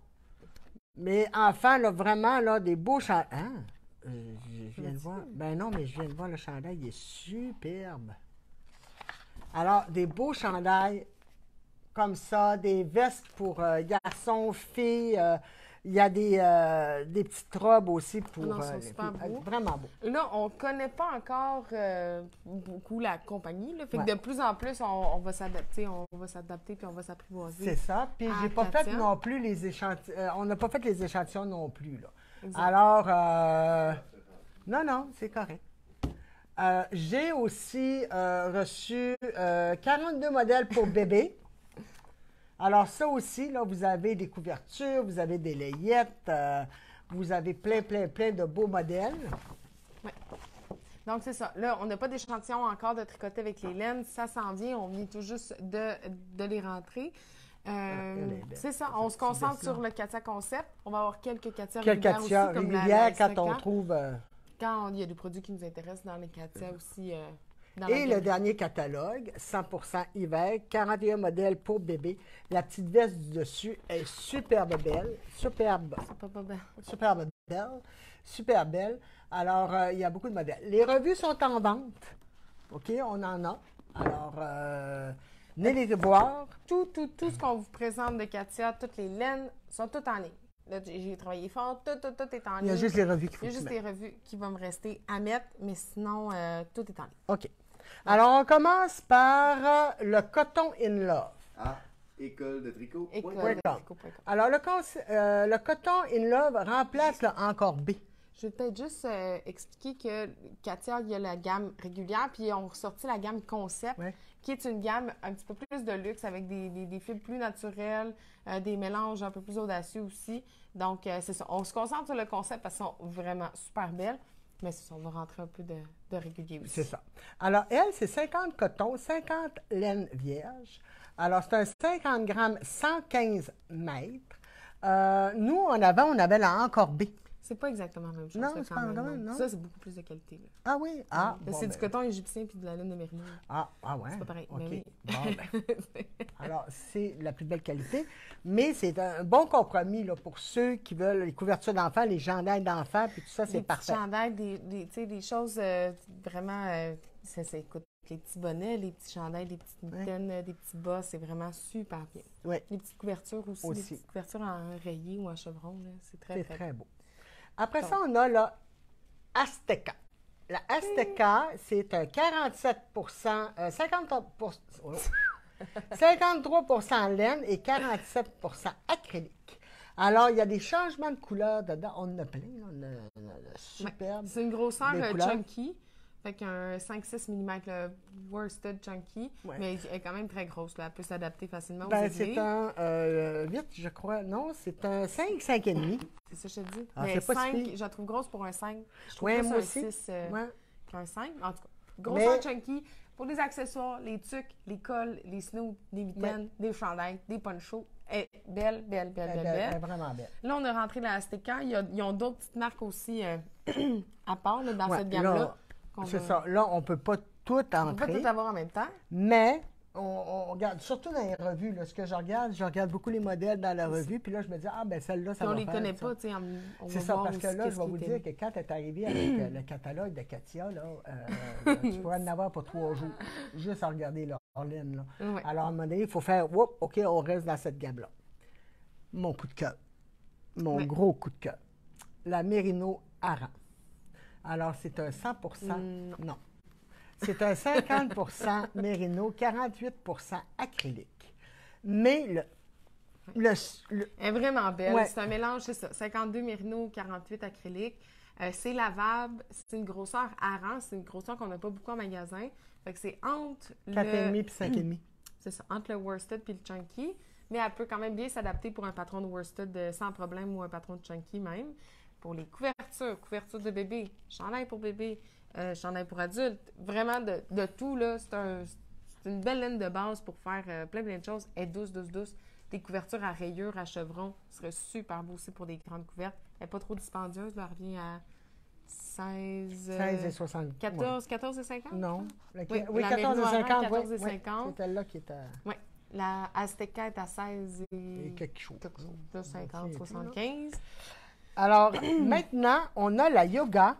Mais enfants, là, vraiment, là, des beaux chandails. Hein? Je viens de voir. Ben non, mais je viens de voir le chandail. Il est superbe. Alors, des beaux chandails comme ça, des vestes pour garçons, filles. Il y a des petites robes aussi pour Non, ils sont les super filles. beaux. Vraiment beau. Là, on ne connaît pas encore beaucoup la compagnie. Là. Fait Ouais. que de plus en plus, on va s'adapter, puis on va s'apprivoiser. C'est ça. Puis à j'ai pas fait Katia. non plus les échantillons. On n'a pas fait les échantillons non plus, là. Exact. Alors, non, c'est correct. J'ai aussi reçu 42 modèles pour bébé. Alors, ça aussi, là, vous avez des couvertures, vous avez des layettes, vous avez plein de beaux modèles. Donc, c'est ça. Là, on n'a pas d'échantillon encore de tricoter avec les laines. Ça s'en vient. On vient tout juste de les rentrer. C'est ça. On se concentre sur le Katia Concept. On va avoir quelques Katia Quel régulières Katia aussi, comme régulière quand Stockant. on trouve... Quand il y a des produits qui nous intéressent dans les Katia aussi. Dans Et la le gamme. dernier catalogue, 100% hiver, 41 modèles pour bébé. La petite veste du dessus est superbe belle, C'est pas belle. super belle. Alors, il y a beaucoup de modèles. Les revues sont en vente. OK, on en a. Alors, venez les voir. Tout ce qu'on vous présente de Katia, toutes les laines, sont toutes en ligne. Là, j'ai travaillé fort, tout est en ligne. Il y a juste les revues qu'il faut Il y a que tu juste mettes. les revues qui vont me rester à mettre, mais sinon, tout est en ligne. OK. Alors, on commence par le Coton in Love. À école de tricot. École Point de com. tricot.com. Alors, le Coton in Love remplace le Encore B. Je vais peut-être juste expliquer que Katia, il y a la gamme régulière, puis on ressorti la gamme concept, Ouais. qui est une gamme un petit peu plus de luxe avec des fils plus naturels, des mélanges un peu plus audacieux aussi. Donc, c'est ça. On se concentre sur le concept parce qu'elles sont vraiment super belles, mais c'est ça, on va rentrer un peu de régulier aussi. C'est ça. Alors, elle, c'est 50 cotons, 50 laines vierges. Alors, c'est un 50 grammes, 115 mètres. Nous, on avait la Encore B. C'est pas exactement la même chose. Non, là, c'est quand pas même, vraiment, non. Ça, c'est beaucoup plus de qualité. Là. Ah oui? Ah, Là, bon, c'est ben, du coton égyptien puis de la laine de mérino. Ah ouais? C'est pas pareil, OK. mais oui. Bon, ben, alors, c'est la plus belle qualité. Mais c'est un bon compromis là, pour ceux qui veulent les couvertures d'enfants, les chandails d'enfants, puis tout ça, Des c'est petits parfait. chandails, tu sais, des choses vraiment... écoute, les petits bonnets, les petits chandails, les petites mitaines, des petits bas, c'est vraiment super bien. Oui, Les petites couvertures aussi, Aussi. les petites couvertures en rayé ou en chevron, là, c'est très, c'est très, très beau. Après ça, on a la Azteca. La Azteca, c'est un 47 53 laine et 47 acrylique. Alors, il y a des changements de couleur dedans. On en a plein. Là. On a superbe. C'est une grosseur Des couleurs. chunky, fait qu'un 5-6 mm le worsted chunky, Ouais. mais elle est quand même très grosse, là, elle peut s'adapter facilement aux Ben, c'est aiguilles. un 8, je crois. Non, c'est un 5, 5,5. C'est ça que je te dis. Ah, Mais c'est pas si 5, pire. je la trouve grosse pour un 5. Je trouve Ouais, plus moi un aussi. 6 Ouais. qu'un 5. En tout cas, grosseur Mais- chunky pour les accessoires, les tucs, les cols, les snoops, des mitaines, des chandails, des ponchos. Elle est belle, belle, belle, Elle belle, est belle. vraiment belle. Là, on est rentré dans la Azteca. Ils ont d'autres petites marques aussi à part là, dans Ouais, cette gamme-là. là, qu'on c'est va- ça. Là, on ne peut pas tout On peut pas entrer. tout avoir en même temps. Mais on regarde, surtout dans les revues, là, ce que je regarde beaucoup les modèles dans la revue, puis là, je me dis, ah, ben celle-là, ça Puis on va les faire connaît ça. pas, tu sais. On C'est va ça, voir parce que aussi là, qu'est-ce je vais qui vous est dire aimé. que quand tu es arrivé avec le catalogue de Katia, là, tu pourrais en avoir pour 3 jours, juste à regarder leur laine. Là. Ouais. Alors, à un moment donné, il faut faire, whoop, OK, on reste dans cette gamme-là. Mon coup de cœur. Mon Ouais. gros coup de cœur. La Mérino Aran. Alors, c'est un 100 non. C'est un 50 Mérino, 48 acrylique. Mais le Elle est vraiment belle. Ouais. C'est un mélange, c'est ça. 52 mérino, 48 acrylique. C'est lavable. C'est une grosseur Aran. C'est une grosseur qu'on n'a pas beaucoup en magasin. Fait que c'est entre 4,5 puis 5,5. C'est ça, entre le worsted puis le chunky. mais elle peut quand même bien s'adapter pour un patron de worsted sans problème ou un patron de chunky même. Pour les couvertures de bébé, chandail pour bébé, chandail pour adulte, vraiment de tout, là, c'est une belle laine de base pour faire plein de choses. Elle est douce. Des couvertures à rayures, à chevrons, ce serait super beau aussi pour des grandes couvertes. Elle n'est pas trop dispendieuse, là, elle revient à 16 et 60. 14 et 50? Non. Oui, 14 et 50. 14 et 50. C'était là qui était... Oui. La Azteca est à 16 Et quelque chose. Là, 50, 75. Alors, maintenant, on a la yoga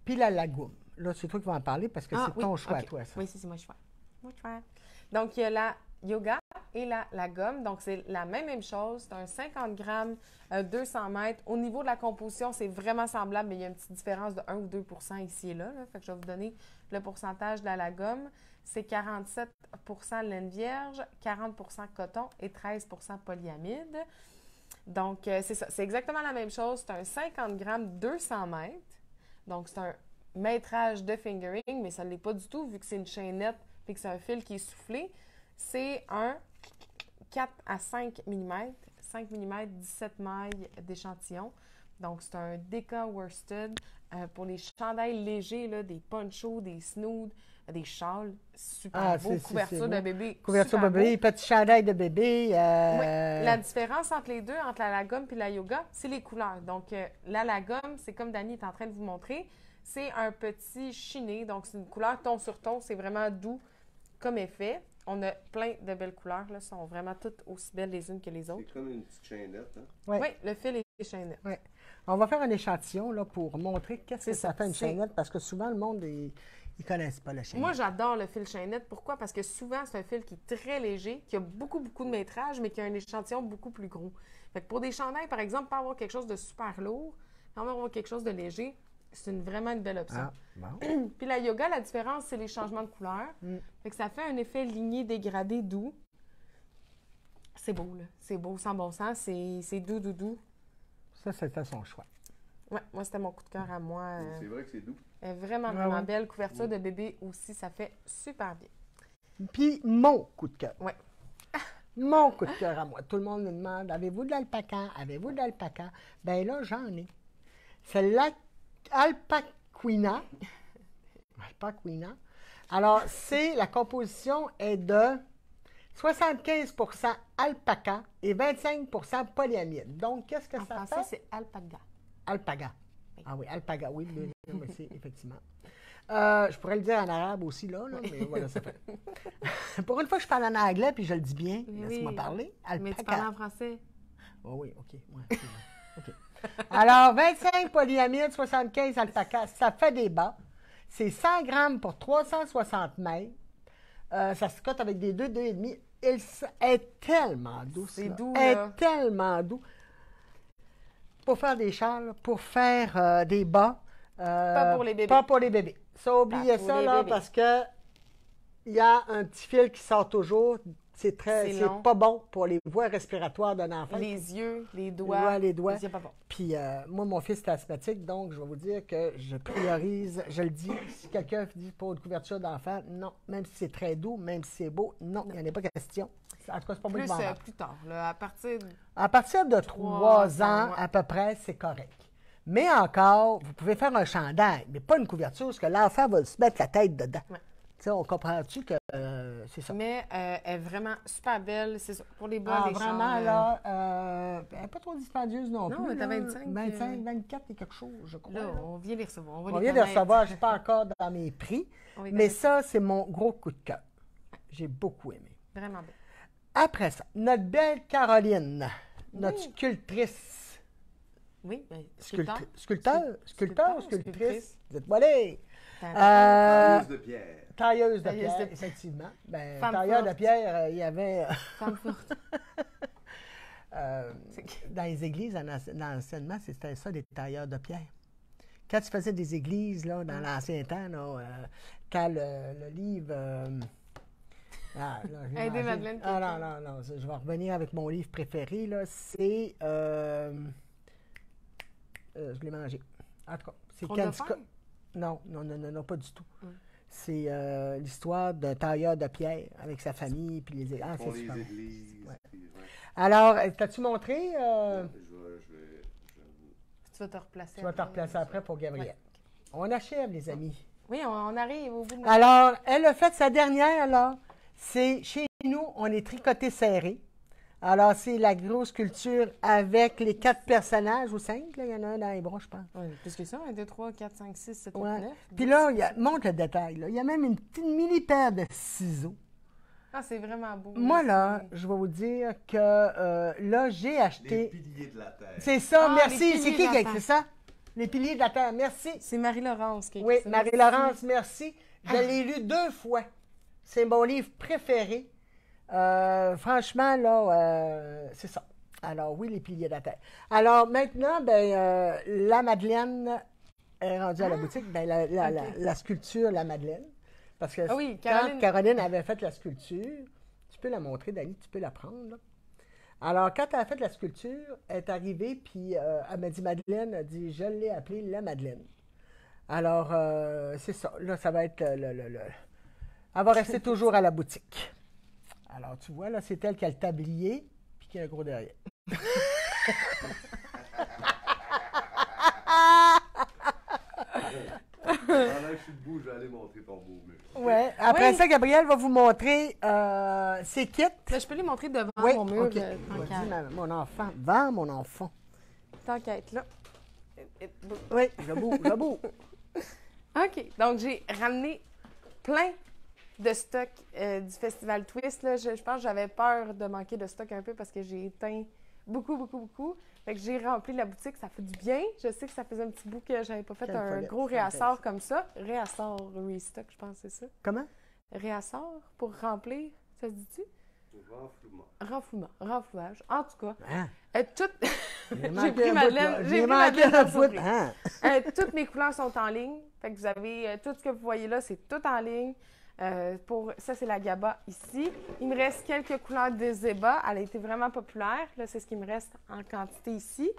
puis la lagoon. Là, c'est toi qui vas en parler parce que c'est ton choix, toi, ça. Oui, c'est mon choix. Donc, il y a la yoga et la gomme. Donc, c'est la même chose. C'est un 50 grammes, 200 mètres. Au niveau de la composition, c'est vraiment semblable, mais il y a une petite différence de 1 ou 2 ici et là. Fait que je vais vous donner le pourcentage de la gomme. C'est 47 laine vierge, 40 coton et 13 polyamide. Donc, c'est ça. C'est exactement la même chose. C'est un 50 grammes, 200 mètres. Donc, c'est un métrage de fingering, mais ça ne l'est pas du tout vu que c'est une chaînette et que c'est un fil qui est soufflé. C'est un 4 à 5 mm, 5 mm, 17 mailles d'échantillon. Donc, c'est un Deka worsted pour les chandails légers, là, des ponchos, des snoods, des châles. Super beau. Couverture de bébé. Couverture de bébé, petit chandail de bébé. Oui. La différence entre les deux, entre la lagom et la yoga, c'est les couleurs. Donc, la lagom, c'est comme Dani est en train de vous montrer, c'est un petit chiné. Donc, c'est une couleur ton sur ton. C'est vraiment doux comme effet. On a plein de belles couleurs. Là, sont vraiment toutes aussi belles les unes que les autres. C'est comme une petite chaînette. Hein? Oui, le fil est chaînette. Ouais. On va faire un échantillon là, pour montrer qu'est-ce que ça fait une chaînette, parce que souvent, le monde, ils ne connaissent pas la chaînette. Moi, j'adore le fil chaînette. Pourquoi? Parce que souvent, c'est un fil qui est très léger, qui a beaucoup de métrage, mais qui a un échantillon beaucoup plus gros. Fait que pour des chandails, par exemple, pas avoir quelque chose de super lourd, pas avoir quelque chose de léger, c'est vraiment une belle option. Ah, bon. Puis la yoga, la différence, c'est les changements de couleur. Fait que ça fait un effet ligné, dégradé, doux. C'est beau, là. C'est beau, sans bon sens. C'est doux. Ça, c'était son choix. Oui, moi, c'était mon coup de cœur à moi. C'est vrai que c'est doux. Vraiment belle. Couverture de bébé aussi, ça fait super bien. Puis, mon coup de cœur. Oui. Mon coup de cœur à moi. Tout le monde me demande, avez-vous de l'alpaca? Avez-vous de l'alpaca? Bien là, j'en ai. C'est l'alpaquina. Alpaquina. Alors, la composition est de 75 alpaca et 25 polyamide. Donc, qu'est-ce que En ça français, fait? c'est alpaga. Alpaga. Oui. Ah oui, alpaga, oui, c'est effectivement. Je pourrais le dire en arabe aussi, là mais voilà, ça fait. Pour une fois, je parle en anglais, puis je le dis bien. Laisse-moi parler. Alpaca. Mais tu parles en français? Oh oui, OK. Ouais, c'est bon. OK. Alors, 25 polyamide, 75 alpaca, ça fait des bas. C'est 100 grammes pour 360 mètres. Ça se cote avec des 2,5. Elle est tellement douce. C'est doux, Elle là. est tellement doux. Pour faire des châles, pour faire des bas. Pas pour les bébés. Pas pour les bébés. Ça, oubliez Pas pour ça, les là, bébés. parce que il y a un petit fil qui sort toujours. C'est long. pas bon pour les voies respiratoires d'un enfant. Les yeux, les doigts. Les doigts. C'est pas bon. Puis moi, mon fils est asthmatique, donc je vais vous dire que je priorise, je le dis, si quelqu'un dit pour une couverture d'enfant, non. Même si c'est très doux, même si c'est beau, non, il n'y en a pas question. En tout cas, c'est pas moi qui vais en vendre. Plus tard, là, À partir de 3 ans, ouais. à peu près, c'est correct. Mais encore, vous pouvez faire un chandail, mais pas une couverture, parce que l'enfant va se mettre la tête dedans. Ouais. Tu sais, on comprend-tu que c'est ça? Mais elle est vraiment super belle. C'est ça. Pour les bas, Ah, les vraiment, châles, là, elle n'est pas trop dispendieuse non Non, plus. elle est à là. 25, 25, 24 et quelque chose, je crois. Là, là. on vient les recevoir. On vient de recevoir, je ne suis pas encore dans mes prix, On les mais connaît. ça, c'est mon gros coup de cœur. J'ai beaucoup aimé. Vraiment belle. Après ça, notre belle Caroline, notre Oui. sculptrice. Oui, bien, Sculpteur, Sculpteur, sculptrice. sculptrice. Dites-moi les. Tailleuse de pierre. Tailleuse de Tailleuse pierre, de- effectivement. Ben, Femme tailleur forte. de pierre, il y avait Femme forte. dans les églises, dans l'enseignement, c'était ça, des tailleurs de pierre. Quand tu faisais des églises, là, dans l'ancien temps, là, quand le livre... j'ai Aidez mangé. Madeleine, Ah quelqu'un. non, je vais revenir avec mon livre préféré, là, c'est... je l'ai mangé. En tout cas, c'est Trône de Candy fer? Co- Non, pas du tout. C'est l'histoire d'un tailleur de pierre avec sa famille. Puis Pour c'est les super. églises. Ouais. puis, ouais. Alors, t'as-tu montré? Tu vas te replacer. Tu vas te replacer après pour Gabrielle. Ouais. On achève, les amis. Oui, on arrive au bout de Alors, elle a fait sa dernière, là. C'est chez nous, on est tricoté serré. Alors, c'est la grosse culture avec les 4 personnages, ou 5, là. Il y en a un dans les bras, je pense. Oui, plus que ça. 1, 2, 3, 4, 5, 6, 7, 8, Ouais. 9. Puis là, montre le détail, là. Il y a même une petite mini paire de ciseaux. Ah, c'est vraiment beau. Moi, là, je vais vous dire que là, j'ai Les acheté. piliers de la terre. C'est ça, Ah, les merci. piliers C'est de qui la qui a terre. écrit ça? Les piliers de la terre, merci. C'est Marie-Laurence qui a Oui, écrit ça. Marie-Laurence, merci. Je l'ai lu 2 fois. C'est mon livre préféré. Franchement, là, c'est ça. Alors, oui, les piliers de la terre. Alors, maintenant, ben, la Madeleine est rendue à la boutique. Ben, la sculpture, la Madeleine. Parce que Ah oui, quand Caroline avait fait la sculpture, tu peux la montrer, Dani, tu peux la prendre, là. Alors, quand elle a fait la sculpture, elle est arrivée, puis elle m'a dit, Madeleine, elle dit, je l'ai appelée la Madeleine. Alors, c'est ça. Là, ça va être elle va rester toujours à la boutique. Alors, tu vois, là, c'est elle qui a le tablier, puis qui a un gros derrière. Pendant que je suis debout, je vais aller montrer ton beau mur. Ouais. Après Oui. ça, Gabrielle va vous montrer ses kits. Ben, je peux les montrer devant Oui, mon mur. OK. Tant Vas-y, qu'à- mon enfant. Va, mon enfant. tant qu'à être là. Oui, je bouge, je bouge. OK. Donc, j'ai ramené plein de stock du Festival Twist. Là. Je pense que j'avais peur de manquer de stock un peu parce que j'ai éteint beaucoup. Fait que j'ai rempli la boutique. Ça fait du bien. Je sais que ça faisait un petit bout que j'avais pas fait Quelle un folie. gros Ça me réassort comme ça. Réassort, restock, je pense que c'est ça. Comment? Réassort pour remplir. Ça se dit-tu? Renflouement. Renflouage. En tout cas, Hein? tout... J'ai J'ai pris Madeleine. J'ai pris manqué Madeleine un en bout. surprise. Hein? Toutes mes couleurs sont en ligne. Fait que vous avez tout ce que vous voyez là, c'est tout en ligne. Ça, c'est la GABA ici. Il me reste quelques couleurs de Zeba. Elle a été vraiment populaire. Là, c'est ce qui me reste en quantité ici.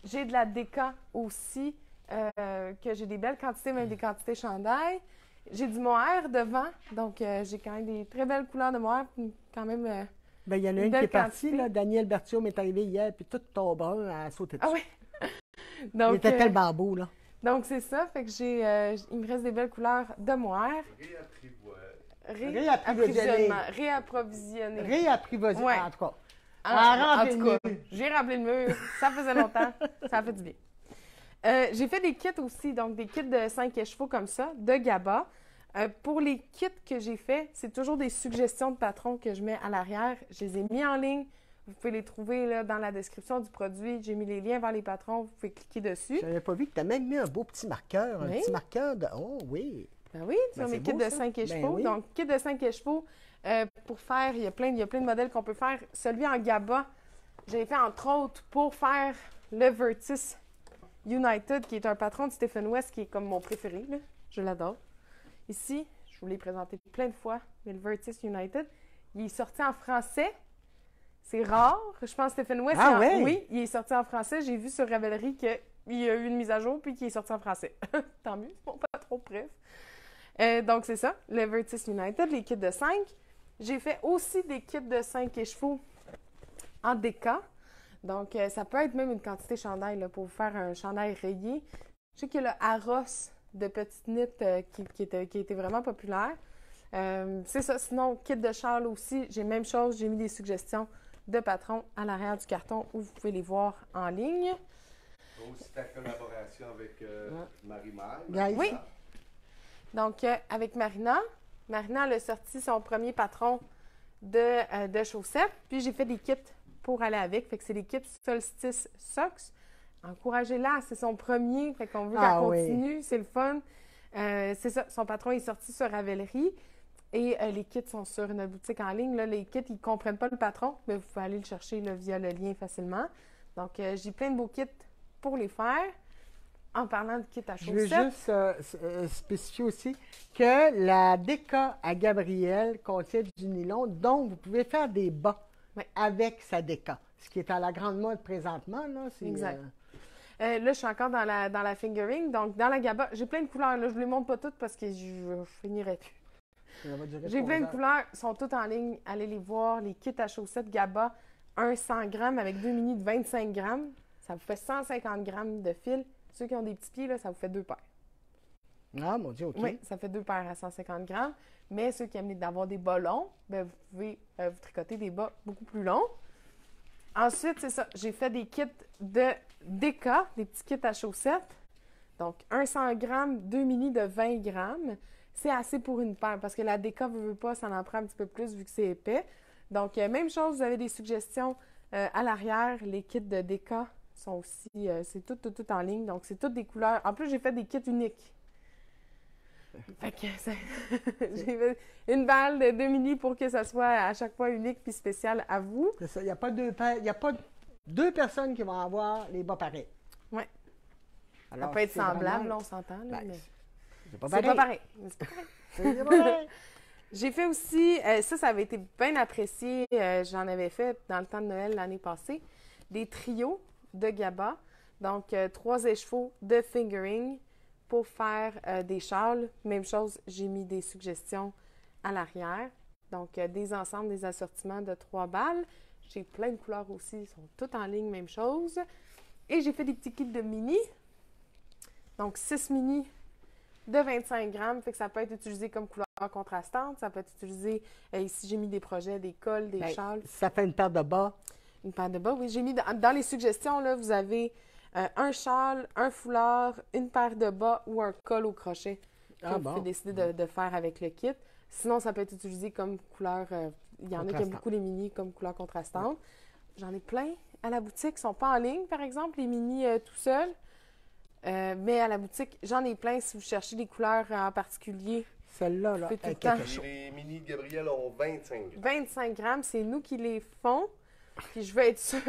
J'ai de la Déca aussi, que j'ai des belles quantités, même des quantités chandail. J'ai du mohair devant. Donc, j'ai quand même des très belles couleurs de mohair. Quand même... Ben, il y en a Une une qui belle est partie, quantité. là. Daniel Berthiaume est arrivé hier, puis tout ton brun a sauté dessus. Ah oui! Il Donc, était tellement beau, là. donc, c'est ça. Fait que il me reste des belles couleurs de mohair. Réapprovisionner. Réapprivoiser, Ouais. en tout cas. En rempli tout le cas, j'ai rempli le mur. Ça faisait longtemps. Ça a fait du bien. J'ai fait des kits aussi, donc des kits de 5 chevaux comme ça, de GABA. Pour les kits que j'ai faits, c'est toujours des suggestions de patrons que je mets à l'arrière. Je les ai mis en ligne. Vous pouvez les trouver là, dans la description du produit. J'ai mis les liens vers les patrons. Vous pouvez cliquer dessus. Je n'avais pas vu que tu as même mis un beau petit marqueur. Un Oui. petit marqueur de. Oh, oui. Ben oui, Ben, sur mes c'est kits beau, de ça. 5 Ben chevaux. oui. Donc, kit de 5 chevaux, pour faire, il y a plein de modèles qu'on peut faire. Celui en GABA, j'ai fait entre autres pour faire le Vertis United, qui est un patron de Stephen West, qui est comme mon préféré. Là. Je l'adore. Ici, je vous l'ai présenté plein de fois, mais le Vertis United, il est sorti en français. C'est rare. Je pense que Stephen West, Ah ouais? oui, il est sorti en français. J'ai vu sur Ravelry qu'il y a eu une mise à jour puis qu'il est sorti en français. Tant mieux, c'est mon patron, bref. Donc, c'est ça, le Vertis United, les kits de 5. J'ai fait aussi des kits de 5 chevaux en déca. Donc, ça peut être même une quantité chandail là, pour vous faire un chandail rayé. Je sais qu'il y a le Aros de petite knit qui était vraiment populaire. C'est ça. Sinon, kit de châle aussi, j'ai même chose. J'ai mis des suggestions de patrons à l'arrière du carton où vous pouvez les voir en ligne. Aussi ta collaboration avec Marie-Mère. Guys. Oui. Donc, avec Marina, elle a sorti son premier patron de chaussettes. Puis, j'ai fait des kits pour aller avec. Fait que c'est des kits Solstice Socks. Encouragez-la, c'est son premier. Fait qu'on veut qu'elle continue. C'est le fun. C'est ça, son patron est sorti sur Ravelry. Et les kits sont sur notre boutique en ligne. Là, les kits, ils ne comprennent pas le patron, mais vous pouvez aller le chercher là, via le lien facilement. Donc, j'ai plein de beaux kits pour les faire. En parlant de kits à Je veux chaussettes. juste spécifier aussi que la déca à Gabrielle contient du nylon, donc vous pouvez faire des bas Oui. avec sa déca, ce qui est à la grande mode présentement. Là, c'est, Exact. Là, je suis encore dans la fingering. Donc, dans la GABA, j'ai plein de couleurs. Là, je ne les montre pas toutes parce que je finirais plus. ça va durer J'ai 3 plein de heures. couleurs, sont toutes en ligne. Allez les voir. Les kits à chaussettes GABA un 100 grammes avec 2 mini de 25 grammes. Ça vous fait 150 grammes de fil. Ceux qui ont des petits pieds, là, ça vous fait 2 paires. Ah, mon Dieu, OK. Oui, ça fait 2 paires à 150 grammes. Mais ceux qui aiment d'avoir des bas longs, ben, vous pouvez vous tricoter des bas beaucoup plus longs. Ensuite, c'est ça. J'ai fait des kits de déca, des petits kits à chaussettes. Donc, un 100 grammes, 2 mini de 20 grammes. C'est assez pour une paire parce que la déca, veut pas, ça en prend un petit peu plus vu que c'est épais. Donc, même chose, vous avez des suggestions à l'arrière. Les kits de déca sont aussi, c'est tout en ligne. Donc, c'est toutes des couleurs. En plus, j'ai fait des kits uniques. Fait que j'ai fait une balle de 2 mini pour que ça soit à chaque fois unique puis spécial à vous. C'est ça. Il n'y a pas deux paires, il y a pas deux personnes qui vont avoir les bas pareils. Oui. Ça Alors, peut être c'est semblable, vraiment- là, on s'entend. Là, Ben, mais... c'est pas C'est pareil. pas pareil. C'est pas pareil. C'est pas pareil. J'ai fait aussi, ça avait été bien apprécié, j'en avais fait dans le temps de Noël l'année passée, des trios de GABA, donc 3 écheveaux de fingering pour faire des châles. Même chose, j'ai mis des suggestions à l'arrière, donc des ensembles, des assortiments de 3 balles. J'ai plein de couleurs aussi, ils sont toutes en ligne, même chose. Et j'ai fait des petits kits de mini, donc 6 mini de 25 grammes, fait que ça peut être utilisé comme couleur contrastante, ça peut être utilisé, ici j'ai mis des projets, des cols, des Ben, châles, ça fait une paire de bas. une paire de bas. Oui, j'ai mis dans les suggestions, là, vous avez un châle, un foulard, une paire de bas ou un col au crochet que Ah vous bon. pouvez décider de faire avec le kit. Sinon, ça peut être utilisé comme couleur, il y en a qui aiment Contrastant. beaucoup les mini comme couleur contrastante. J'en ai plein à la boutique, ils ne sont pas en ligne, par exemple, les mini tout seuls. Mais à la boutique, j'en ai plein si vous cherchez des couleurs en particulier. Celle-là, là, Fais tout est le temps. quelque chose. Les mini de Gabriel ont 25 grammes. 25 grammes, c'est nous qui les font. Puis je veux être sûre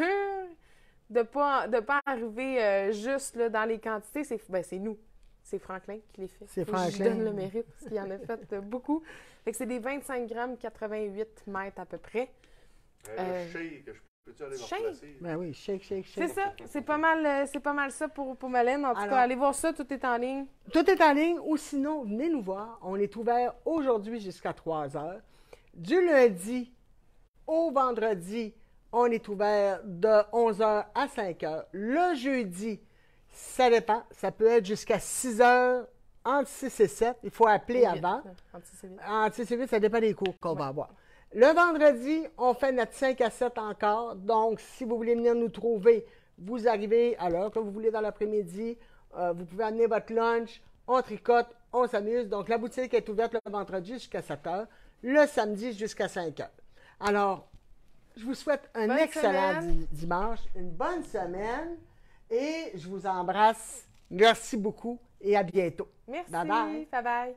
de pas arriver juste là, dans les quantités. C'est nous. C'est Franklin qui les fait. C'est Faut que je lui Franklin. donne le mérite parce qu'il en a fait beaucoup. Fait que c'est des 25 grammes, 88 mètres à peu près. Shake, peux-tu aller me Shake? replacer? Ben oui, shake, shake, C'est shake. ça. C'est pas mal ça pour Malène. En tout Alors- cas, allez voir ça. Tout est en ligne. Tout est en ligne ou sinon, venez nous voir. On est ouvert aujourd'hui jusqu'à 3 heures. Du lundi au vendredi, on est ouvert de 11 heures à 5 heures. Le jeudi, ça dépend. Ça peut être jusqu'à 6 heures, entre 6 et 7. Il faut appeler Vite, avant. là. C'est vite. Entre 6 et 8, ça dépend des cours qu'on va avoir. Le vendredi, on fait notre 5 à 7 encore. Donc, si vous voulez venir nous trouver, vous arrivez à l'heure que vous voulez dans l'après-midi. Vous pouvez amener votre lunch. On tricote, on s'amuse. Donc, la boutique est ouverte le vendredi jusqu'à 7 heures. Le samedi jusqu'à 5 heures. Alors, je vous souhaite un Bonne excellent semaine. dimanche, une bonne semaine et je vous embrasse. Merci beaucoup et à bientôt. Merci. Bye bye. Bye bye.